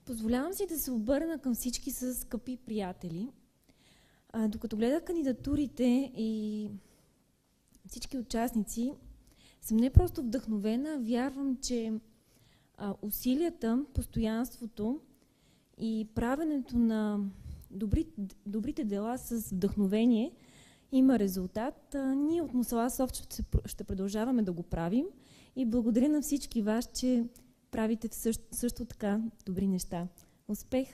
Позволявам си да се обърна към всички с скъпи приятели. Докато гледах кандидатурите и всички участници, съм не просто вдъхновена, вярвам, че усилията, постоянството и правенето на добрите дела с вдъхновение има резултат. Ние от Мусала Софт ще продължаваме да го правим и благодаря на всички вас, че правите също така добри неща. Успех!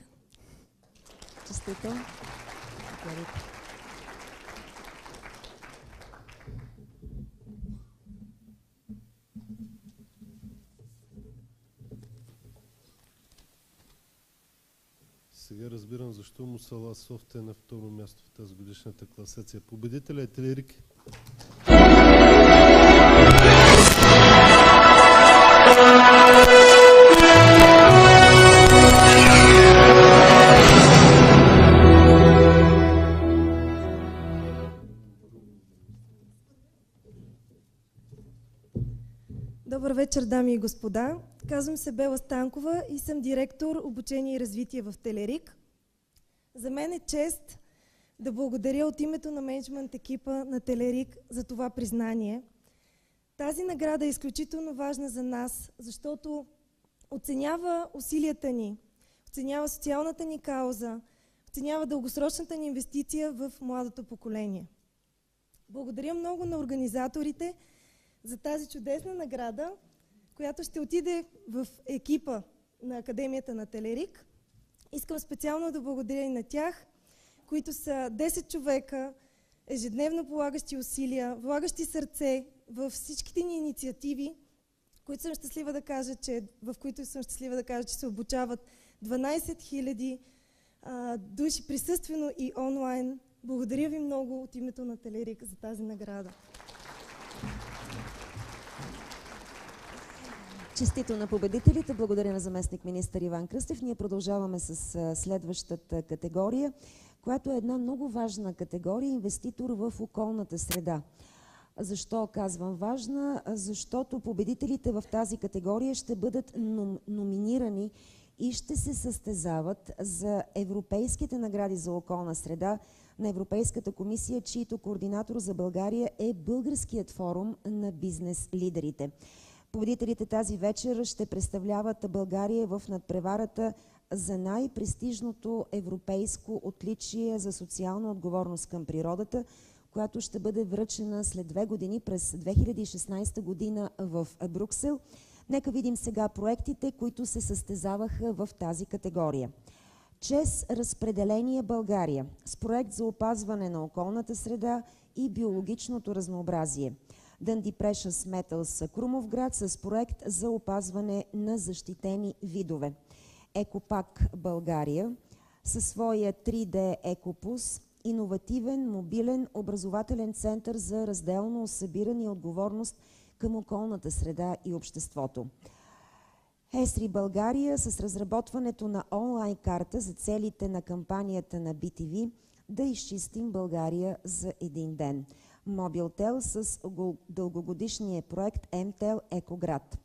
Честито! Сега разбирам защо Мусала Софт е на второ място в тази годишната класация. Победителя е Телерик. Добър вечер, дами и господа. Казвам се Бела Станкова и съм директор обучение и развитие в Телерик. За мен е чест да благодаря от името на мениджмънт екипа на Телерик за това признание. Тази награда е изключително важна за нас, защото оценява усилията ни, оценява социалната ни кауза, оценява дългосрочната ни инвестиция в младото поколение. Благодаря много на организаторите за тази чудесна награда, която ще отиде в екипа на Академията на Телерик. Искам специално да благодаря и на тях, които са 10 човека, ежедневно полагащи усилия, влагащи сърце във всичките ни инициативи, в които съм щастлива да кажа, че се обучават 12 000 души присъствено и онлайн. Благодаря ви много от името на Телерик за тази награда. Честито на победителите. Благодаря на заместник министър Иван Кръстев. Ние продължаваме с следващата категория, която е една много важна категория – инвеститор в околната среда. Защо казвам важна? Защото победителите в тази категория ще бъдат номинирани и ще се състезават за европейските награди за околна среда на Европейската комисия, чийто координатор за България е Българският форум на бизнес лидерите. Победителите тази вечер ще представляват България в надпреварата за най-престижното европейско отличие за социална отговорност към природата, която ще бъде връчена след 2 години през 2016 година в Брюксел. Нека видим сега проектите, които се състезаваха в тази категория. ЧЕЗ Разпределение България с проект за опазване на околната среда и биологичното разнообразие. Дънди Прешъс Металс Крумовград с проект за опазване на защитени видове. Екопак България със своя 3D Екопус, иновативен мобилен образователен център за разделно събиране и отговорност към околната среда и обществото. Есри България с разработването на онлайн карта за целите на кампанията на BTV да изчистим България за един ден. Мобилтел с дългогодишния проект МТел Екоград.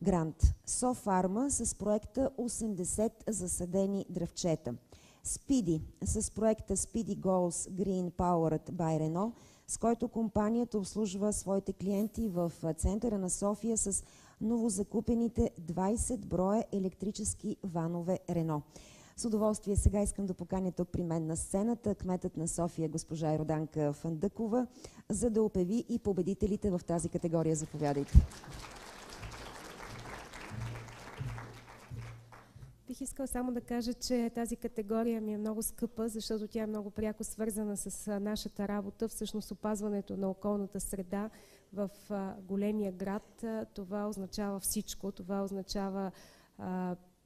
Грант Софарма с проекта 80 засадени дръвчета. Спиди с проекта Speedy Goals Green Powered by Renault, с който компанията обслужва своите клиенти в центъра на София с новозакупените 20 броя електрически ванове Рено. С удоволствие сега искам да поканя тук при мен на сцената кметът на София госпожа Йорданка Фандъкова, за да обяви и победителите в тази категория. Заповядайте. Бих искала само да кажа, че тази категория ми е много скъпа, защото тя е много пряко свързана с нашата работа, всъщност опазването на околната среда в големия град. Това означава всичко, това означава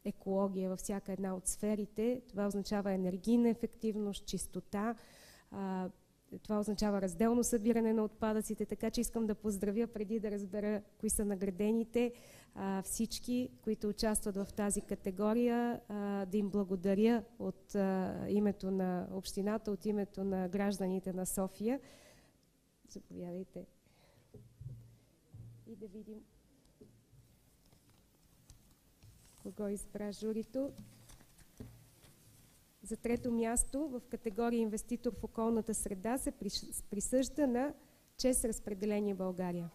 екология във всяка една от сферите, това означава енергийна ефективност, чистота, това означава разделно събиране на отпадъците, така че искам да поздравя, преди да разбера кои са наградените, всички, които участват в тази категория, да им благодаря от името на общината, от името на гражданите на София. Заповядайте. И да видим кого избра журито. За трето място в категория инвеститор в околната среда се присъжда на ЧЕЗ Разпределение България.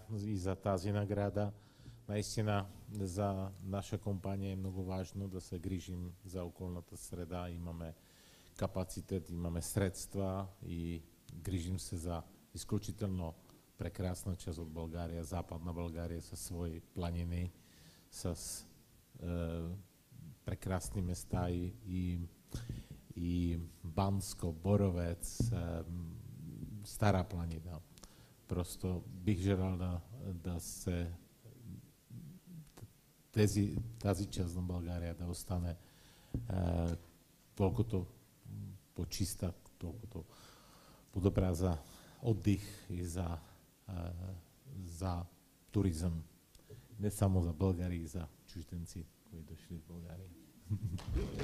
благодаря и за тази награда. Наистина за наша компания е много важно да се грижим за околната среда. Имаме капацитет, имаме средства и грижим се за изключително прекрасна част от България, Западна България със свои планини, с прекрасни места и Банско, Боровец, Стара планина. Просто бих желал да се тази част на България да остане толкова по-чиста, толкова по-добра за отдих и за туризъм. Не само за българи, и за чужденци, които дошли в България.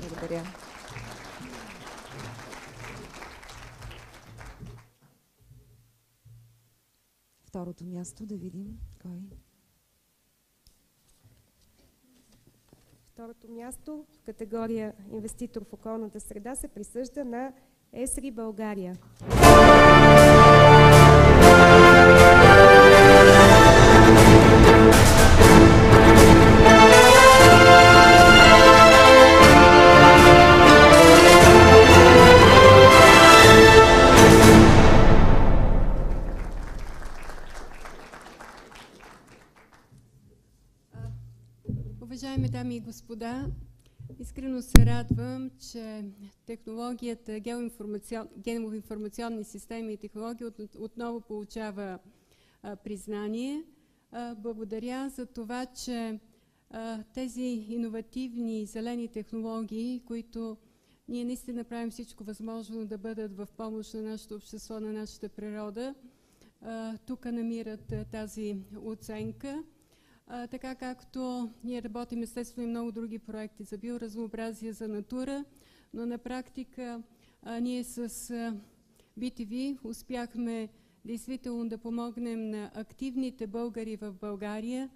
Благодаря. Второто място да видим кой. Второто място в категория инвеститор в околната среда се присъжда на ЕСРИ България. Уважаеми дами и господа, искрено се радвам, че технологията геново-информационни системи и технологии отново получава признание. Благодаря за това, че тези иновативни зелени технологии, които ние наистина правим всичко възможно да бъдат в помощ на нашето общество, на нашата природа, тук намират тази оценка. Така както ние работим естествено и много други проекти за биоразнообразие, за натура, но на практика ние с BTV успяхме действително да помогнем на активните българи в България,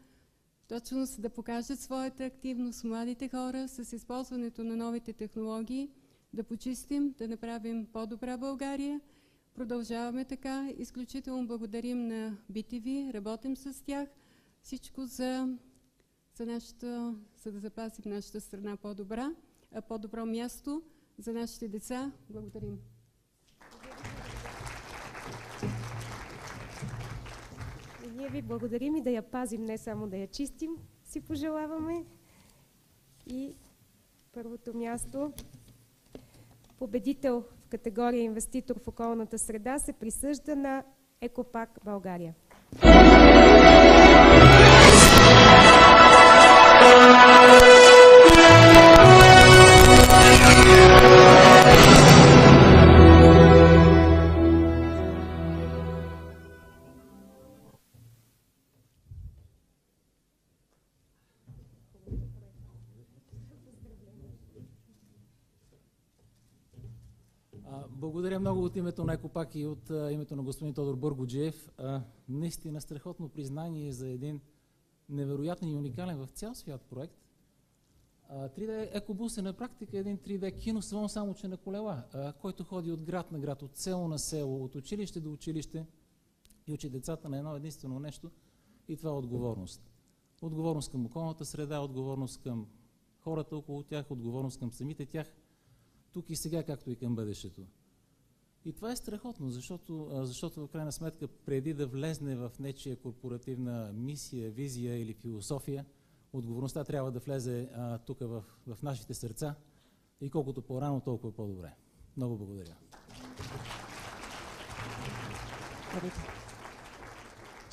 точно да покажат своята активност, младите хора с използването на новите технологии, да почистим, да направим по-добра България. Продължаваме така. Изключително благодарим на BTV, работим с тях. Всичко за да запазим нашата страна по-добро място за нашите деца. Благодарим. И ние ви благодарим и да я пазим, не само да я чистим, си пожелаваме. И първото място, победител в категория инвеститор в околната среда, се присъжда на Екопак България. Благодаря много от името на Екопак и от името на господин Тодор Бургоджиев. Наистина страхотно признание за един невероятен и уникален в цял свят проект. 3D Екобус е на практика един 3D киносалон, само че на колела, който ходи от град на град, от село на село, от училище до училище и учи децата на едно единствено нещо, и това е отговорност. Отговорност към околната среда, отговорност към хората около тях, отговорност към самите тях, тук и сега, както и към бъдещето. И това е страхотно, защото в крайна сметка, преди да влезне в нечия корпоративна мисия, визия или философия, отговорността трябва да влезе тук в нашите сърца и колкото по-рано, толкова по-добре. Много благодаря.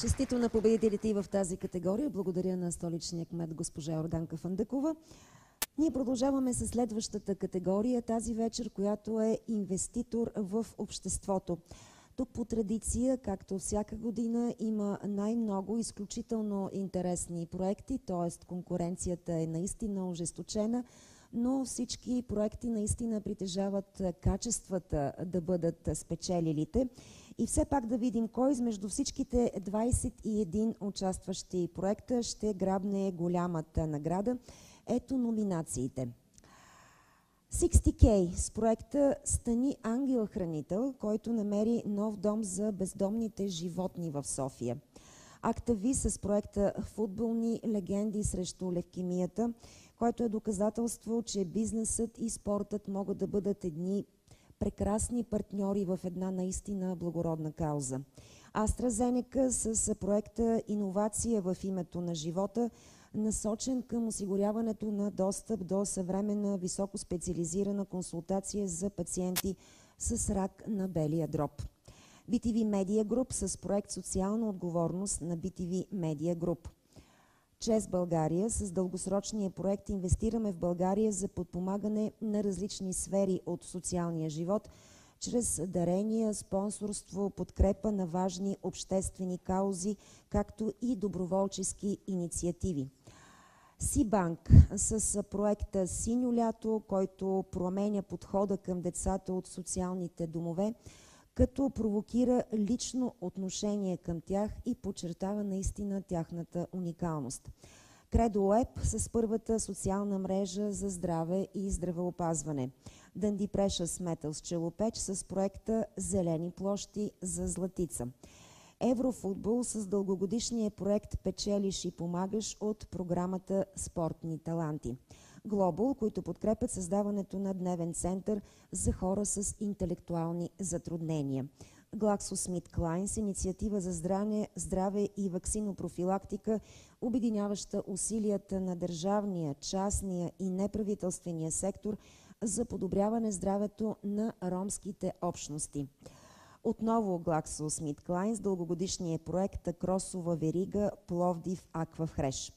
Честито на победителите и в тази категория. Благодаря на столичния кмет госпожа Йорданка Фандъкова. Ние продължаваме с следващата категория тази вечер, която е инвеститор в обществото. Тук по традиция, както всяка година, има най-много изключително интересни проекти, т.е. конкуренцията е наистина ожесточена, но всички проекти наистина притежават качествата да бъдат спечелилите. И все пак да видим кой измежду всичките 21 участващи проекта ще грабне голямата награда. Ето номинациите. 60K с проекта Стани ангел-хранител, който намери нов дом за бездомните животни в София. Актави с проекта "Футболни легенди срещу левкемията", който е доказателство, че бизнесът и спортът могат да бъдат едни прекрасни партньори в една наистина благородна кауза. AstraZeneca с проекта "Иновация в името на живота", насочен към осигуряването на достъп до съвременна високоспециализирана консултация за пациенти с рак на белия дроб. BTV Media Group с проект "Социална отговорност" на BTV Media Group. ЧЕС България с дългосрочния проект "Инвестираме в България" за подпомагане на различни сфери от социалния живот, чрез дарения, спонсорство, подкрепа на важни обществени каузи, както и доброволчески инициативи. Сибанк с проекта "Синьо лято", който променя подхода към децата от социалните домове, като провокира лично отношение към тях и подчертава наистина тяхната уникалност. Кредо Уеб с първата социална мрежа за здраве и здравеопазване. Дънди Прешъс Металс Челопеч с проекта "Зелени площи за Златица". Еврофутбол с дългогодишния проект "Печелиш и помагаш" от програмата "Спортни таланти". Глобал, които подкрепят създаването на дневен център за хора с интелектуални затруднения. GlaxoSmithKline с инициатива за здраве и ваксинопрофилактика, обединяваща усилията на държавния, частния и неправителствения сектор за подобряване здравето на ромските общности. Отново GlaxoSmithKline с дългогодишния проект "Кросова верига Пловдив Аквафреш".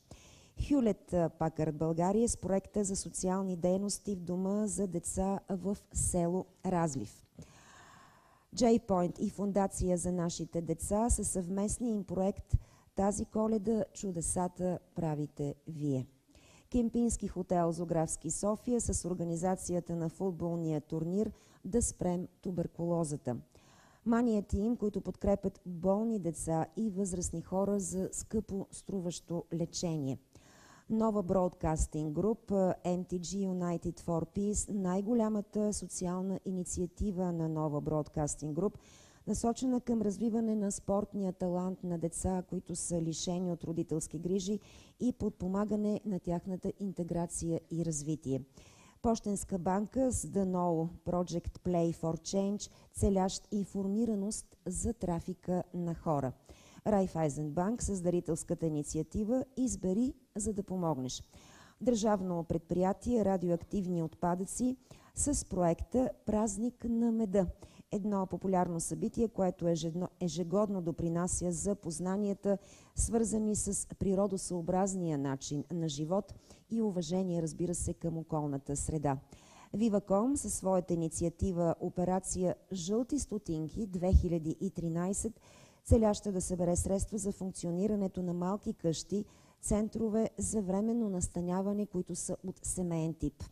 Хюлет Пакард България с проекта за социални дейности в дома за деца в село Разлив. J-Point и Фондация за нашите деца със съвместния им проект "Тази Коледа чудесата правите вие". Кемпински хотел "Зографски" София с организацията на футболния турнир "Да спрем туберкулозата". Мания Тим, които подкрепят болни деца и възрастни хора за скъпо струващо лечение. Нова Broadcasting Group, MTG United for Peace, най-голямата социална инициатива на Нова Broadcasting Group, насочена към развиване на спортния талант на деца, които са лишени от родителски грижи, и подпомагане на тяхната интеграция и развитие. Пощенска банка с The No Project Play for Change, целящ информираност за трафика на хора. Райфайзенбанк с дарителската инициатива "Избери, за да помогнеш". Държавно предприятие "Радиоактивни отпадъци" с проекта "Празник на меда". Едно популярно събитие, което ежегодно допринася за познанията, свързани с природосъобразния начин на живот и уважение, разбира се, към околната среда. Viva.com със своята инициатива "Операция Жълти стотинки 2013", целяща да събере средства за функционирането на малки къщи, центрове за временно настаняване, които са от семеен тип.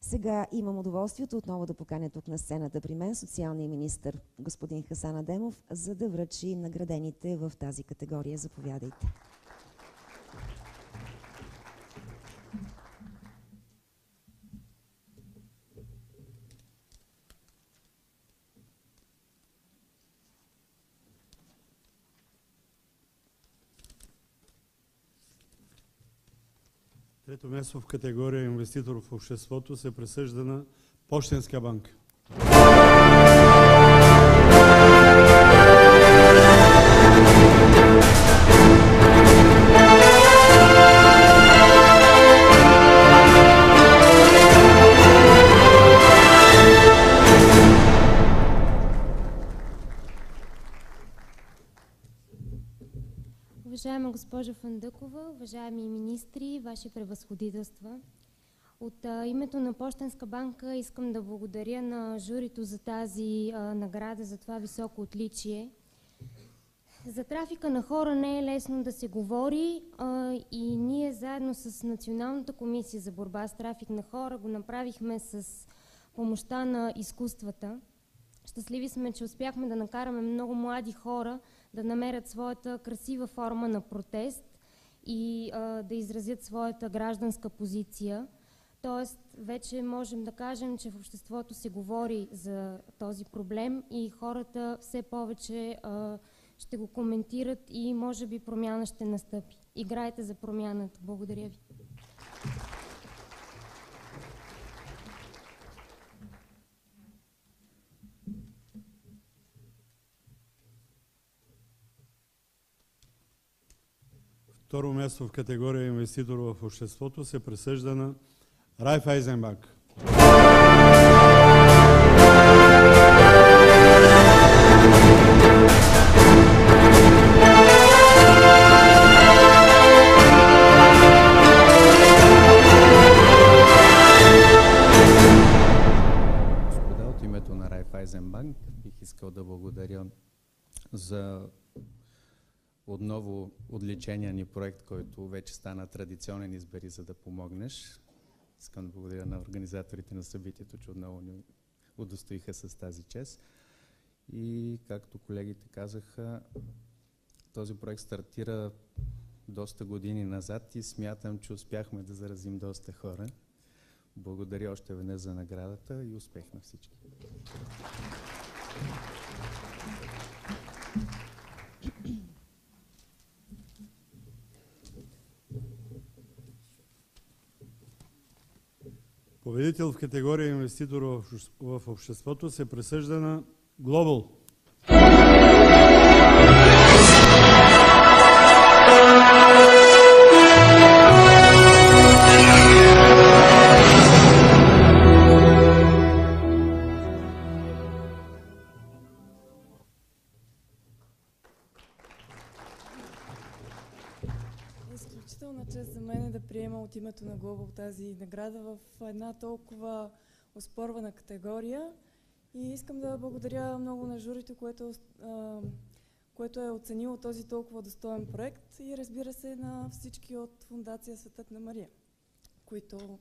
Сега имам удоволствието отново да поканя тук на сцената при мен социалния министър господин Хасан Адемов, за да връчи наградените в тази категория. Заповядайте. Трето място в категория "Инвеститор в обществото" се присъжда на Пощенска банка. Уважаема госпожо Фандъкова, уважаеми министри, ваши превъзходителства, от името на Пощенска банка искам да благодаря на журито за тази награда, за това високо отличие. За трафика на хора не е лесно да се говори и ние заедно с Националната комисия за борба с трафик на хора го направихме с помощта на изкуствата. Щастливи сме, че успяхме да накараме много млади хора да намерят своята красива форма на протест и да изразят своята гражданска позиция. Тоест, вече можем да кажем, че в обществото се говори за този проблем и хората все повече ще го коментират и може би промяна ще настъпи. Играйте за промяната. Благодаря ви. Второ място в категория инвеститор в обществото се присъжда на Райфайзенбанк. Господа, от името на Райфайзенбанк бих искал да благодаря за отново отличения ни проект, който вече стана традиционен избери, за да помогнеш. Искам да благодаря на организаторите на събитието, че отново ни удостоиха с тази чест. И както колегите казаха, този проект стартира доста години назад и смятам, че успяхме да заразим доста хора. Благодаря още веднъж за наградата и успех на всички. Победител в категория инвеститор в обществото се присъжда на Global. Изключителна чест за мен е да приема от името на Global тази награда в една толкова оспорвана категория. И искам да благодаря много на журито, което е оценило този толкова достоен проект, и разбира се на всички от Фондация Светът на Мария, които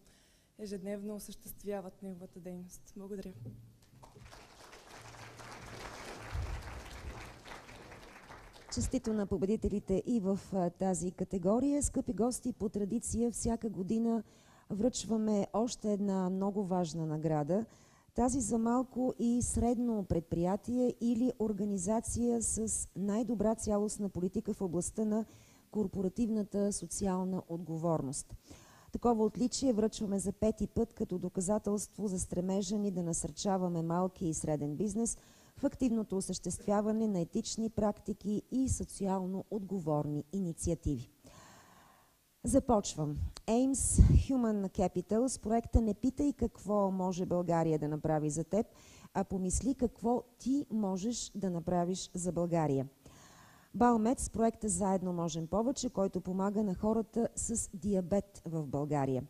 ежедневно осъществяват неговата дейност. Благодаря. Честито на победителите и в тази категория. Скъпи гости, по традиция всяка година връчваме още една много важна награда. Тази за малко и средно предприятие или организация с най-добра цялостна политика в областта на корпоративната социална отговорност. Такова отличие връчваме за 5-ти път като доказателство за стремежа ни да насърчаваме малки и среден бизнес в активното осъществяване на етични практики и социално отговорни инициативи. Започвам. AIMS Human Capital с проекта "Не питай какво може България да направи за теб, а помисли какво ти можеш да направиш за България". Балмед с проекта "Заедно можем повече", който помага на хората с диабет в България.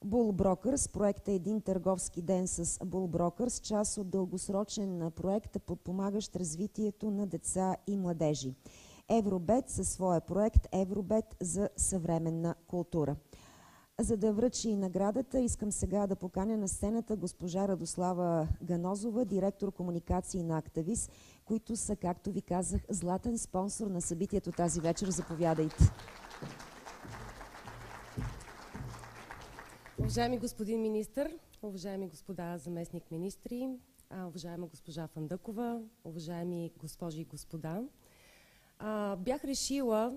Bull Brokers, проекта "Един търговски ден с Bull Brokers", част от дългосрочен проект, подпомагащ развитието на деца и младежи. Евробет със своя проект "Евробет за съвременна култура". За да връчи наградата, искам сега да поканя на сцената госпожа Радослава Ганозова, директор комуникации на Актавис, които са, както ви казах, златен спонсор на събитието тази вечер. Заповядайте. Уважаеми господин министър, уважаеми господа заместник министри, уважаема госпожа Фандъкова, уважаеми госпожи и господа, бях решила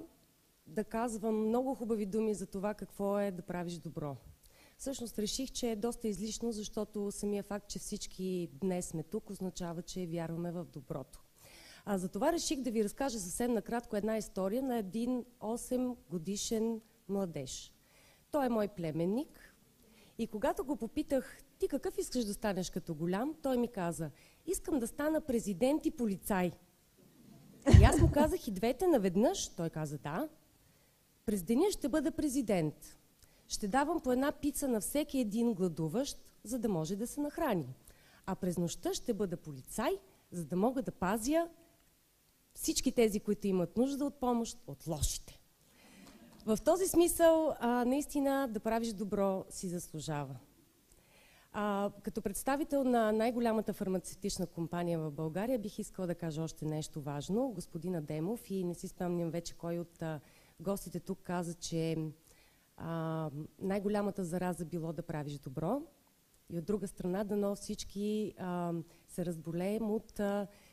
да казвам много хубави думи за това какво е да правиш добро. Всъщност реших, че е доста излишно, защото самия факт, че всички днес сме тук, означава, че вярваме в доброто. Затова реших да ви разкажа съвсем накратко една история на един 8-годишен младеж. Той е мой племенник и когато го попитах: "Ти какъв искаш да станеш като голям?", той ми каза: "Искам да стана президент и полицай". И аз му казах: "И двете наведнъж?", той каза: "Да". "През деня ще бъда президент. Ще давам по една пица на всеки един гладуващ, за да може да се нахрани. А през нощта ще бъда полицай, за да мога да пазя всички тези, които имат нужда от помощ, от лошите". В този смисъл, наистина, да правиш добро си заслужава. Като представител на най-голямата фармацевтична компания в България, бих искала да кажа още нещо важно. Господин Адемов, и не си спомням вече кой от гостите тук каза, че най-голямата зараза било да правиш добро. И от друга страна, дано всички се разболеем от,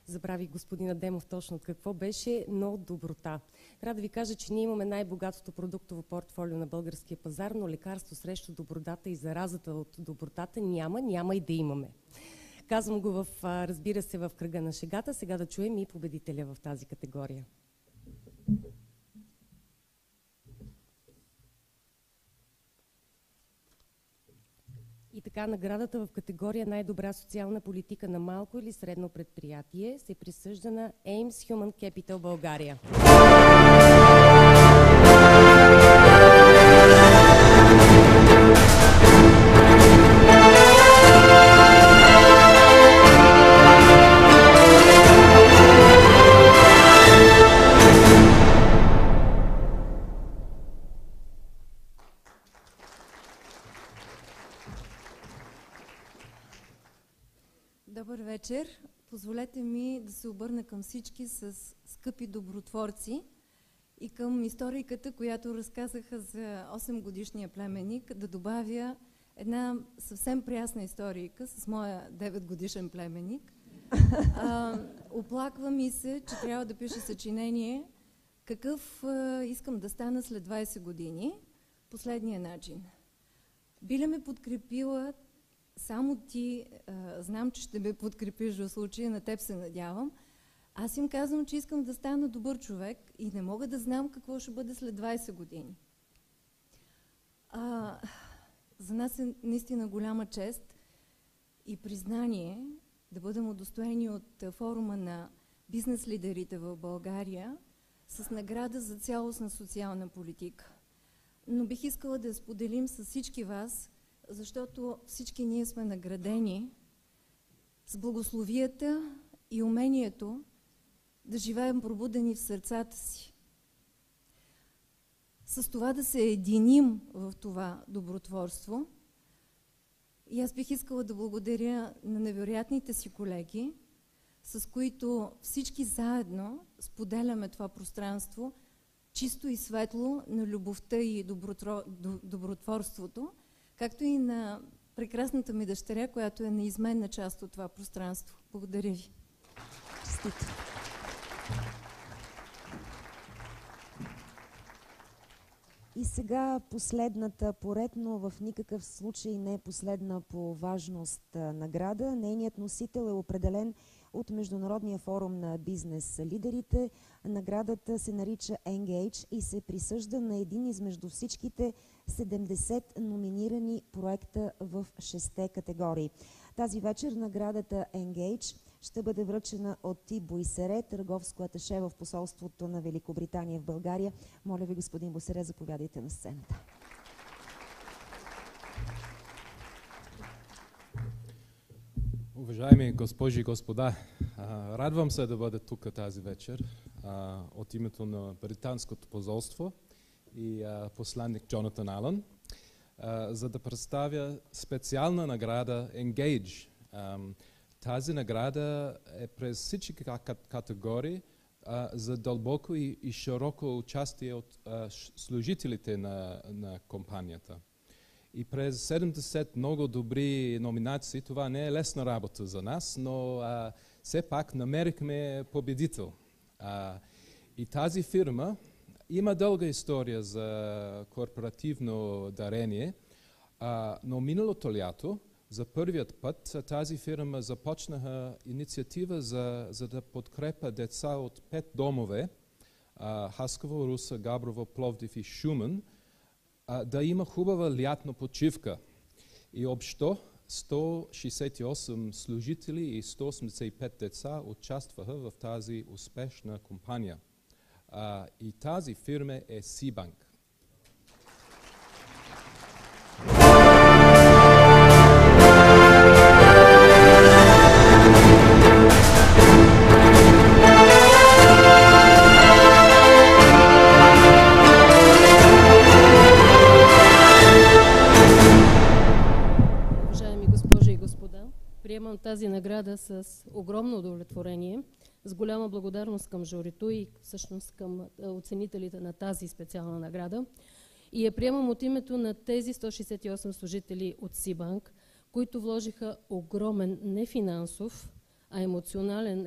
забравих господин Адемов точно от какво беше, но от доброта. Трябва да ви кажа, че ние имаме най-богатото продуктово портфолио на българския пазар, но лекарство срещу добротата и заразата от добротата няма и да имаме. Казвам го разбира се, в кръга на шегата. Сега да чуем и победителя в тази категория. И така, наградата в категория най-добра социална политика на малко или средно предприятие се присъжда на Ames Human Capital България. Добър вечер. Позволете ми да се обърна към всички с скъпи добротворци и към историката, която разказаха за 8-годишния племенник, да добавя една съвсем прясна историка с моя 9-годишен племенник. Оплаква ми се, че трябва да пиша съчинение какъв искам да стана след 20 години. Последния начин. Би ли ме подкрепила само ти, знам, че ще ме подкрепиш в случая, на теб се надявам. Аз им казвам, че искам да стана добър човек и не мога да знам какво ще бъде след 20 години. За нас е наистина голяма чест и признание да бъдем удостоени от форума на бизнес лидерите в България с награда за цялостна социална политика. Но бих искала да я споделим с всички вас, защото всички ние сме наградени с благословията и умението да живеем пробудени в сърцата си. С това да се единим в това добротворство. И аз бих искала да благодаря на невероятните си колеги, с които всички заедно споделяме това пространство, чисто и светло на любовта и добротворството, както и на прекрасната ми дъщеря, която е неизменна част от това пространство. Благодаря ви. Честито. И сега последната поред, но в никакъв случай не е последна по важност награда. Нейният носител е определен от Международния форум на бизнес лидерите. Наградата се нарича Engage и се присъжда на един измежду всичките 70 номинирани проекта в 6 категории. Тази вечер наградата Engage ще бъде връчена от Ти Бойсере, търговско аташе в посолството на Великобритания в България. Моля ви, господин Бойсере, заповядайте на сцената. Уважаеми госпожи и господа, радвам се да бъда тук тази вечер от името на Британското посолство и посланник Джонатан Алън, за да представя специална награда Engage. Тази награда е през всички категории за дълбоко и широко участие от служителите на компанията. И през 70 много добри номинации, това не е лесна работа за нас, но все пак намерихме победител. И тази фирма има дълга история за корпоративно дарение, но миналото лято за първият път тази фирма започнаха инициатива за да подкрепа деца от 5 домове, Хасково, Руса, Габрово, Пловдив и Шумен, да има хубава лятна почивка. И общо 168 служители и 185 деца участваха в тази успешна компания. И тази фирма е Сибанк. Приемам тази награда с огромно удовлетворение, с голяма благодарност към журито и всъщност към оценителите на тази специална награда. И я приемам от името на тези 168 служители от Сибанк, които вложиха огромен не финансов, а емоционален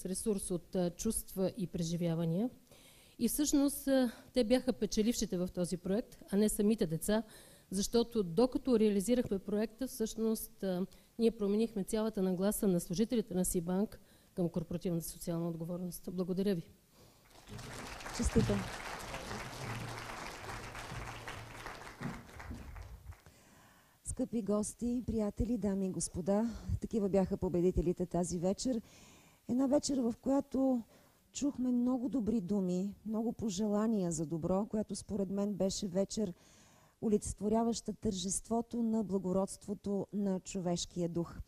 ресурс от чувства и преживявания. И всъщност те бяха печелившите в този проект, а не самите деца, защото докато реализирахме проекта, всъщност ние променихме цялата нагласа на служителите на Сибанк към корпоративната социална отговорност. Благодаря ви. Честито! Скъпи гости, приятели, дами и господа, такива бяха победителите тази вечер. Една вечер, в която чухме много добри думи, много пожелания за добро, която според мен беше вечер, олицетворяваща тържеството на благородството на човешкия дух.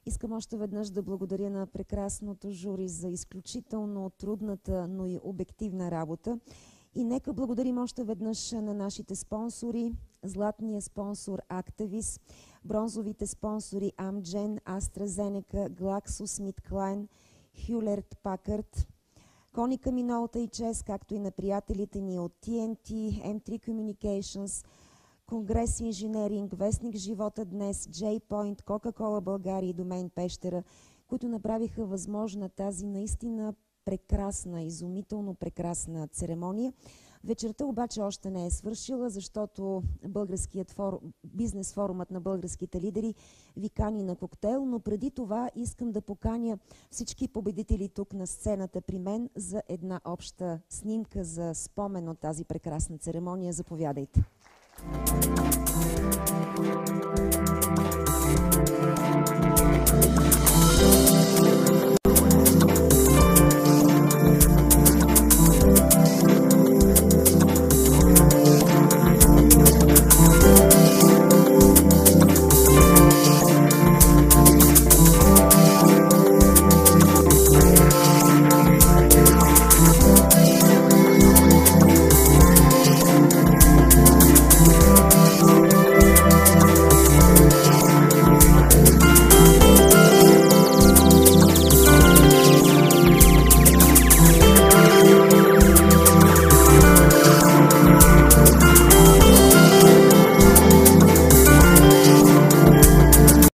Искам още веднъж да благодаря на прекрасното жури за изключително трудната, но и обективна работа. И нека благодарим още веднъж на нашите спонсори, златния спонсор Актавис, бронзовите спонсори Amgen, AstraZeneca, GlaxoSmithKline, Hewlett Packard, Konica Minolta и ЧЕС, както и на приятелите ни от TNT, M3 Communications, Конгрес Инженеринг, Вестник Живота днес, J-Point, Кока-Кола България и Домейн Пещера, които направиха възможна тази наистина прекрасна, изумително прекрасна церемония. Вечерта обаче още не е свършила, защото бизнес форумът на българските лидери ви кани на коктейл, но преди това искам да поканя всички победители тук на сцената при мен за една обща снимка за спомен от тази прекрасна церемония. Заповядайте!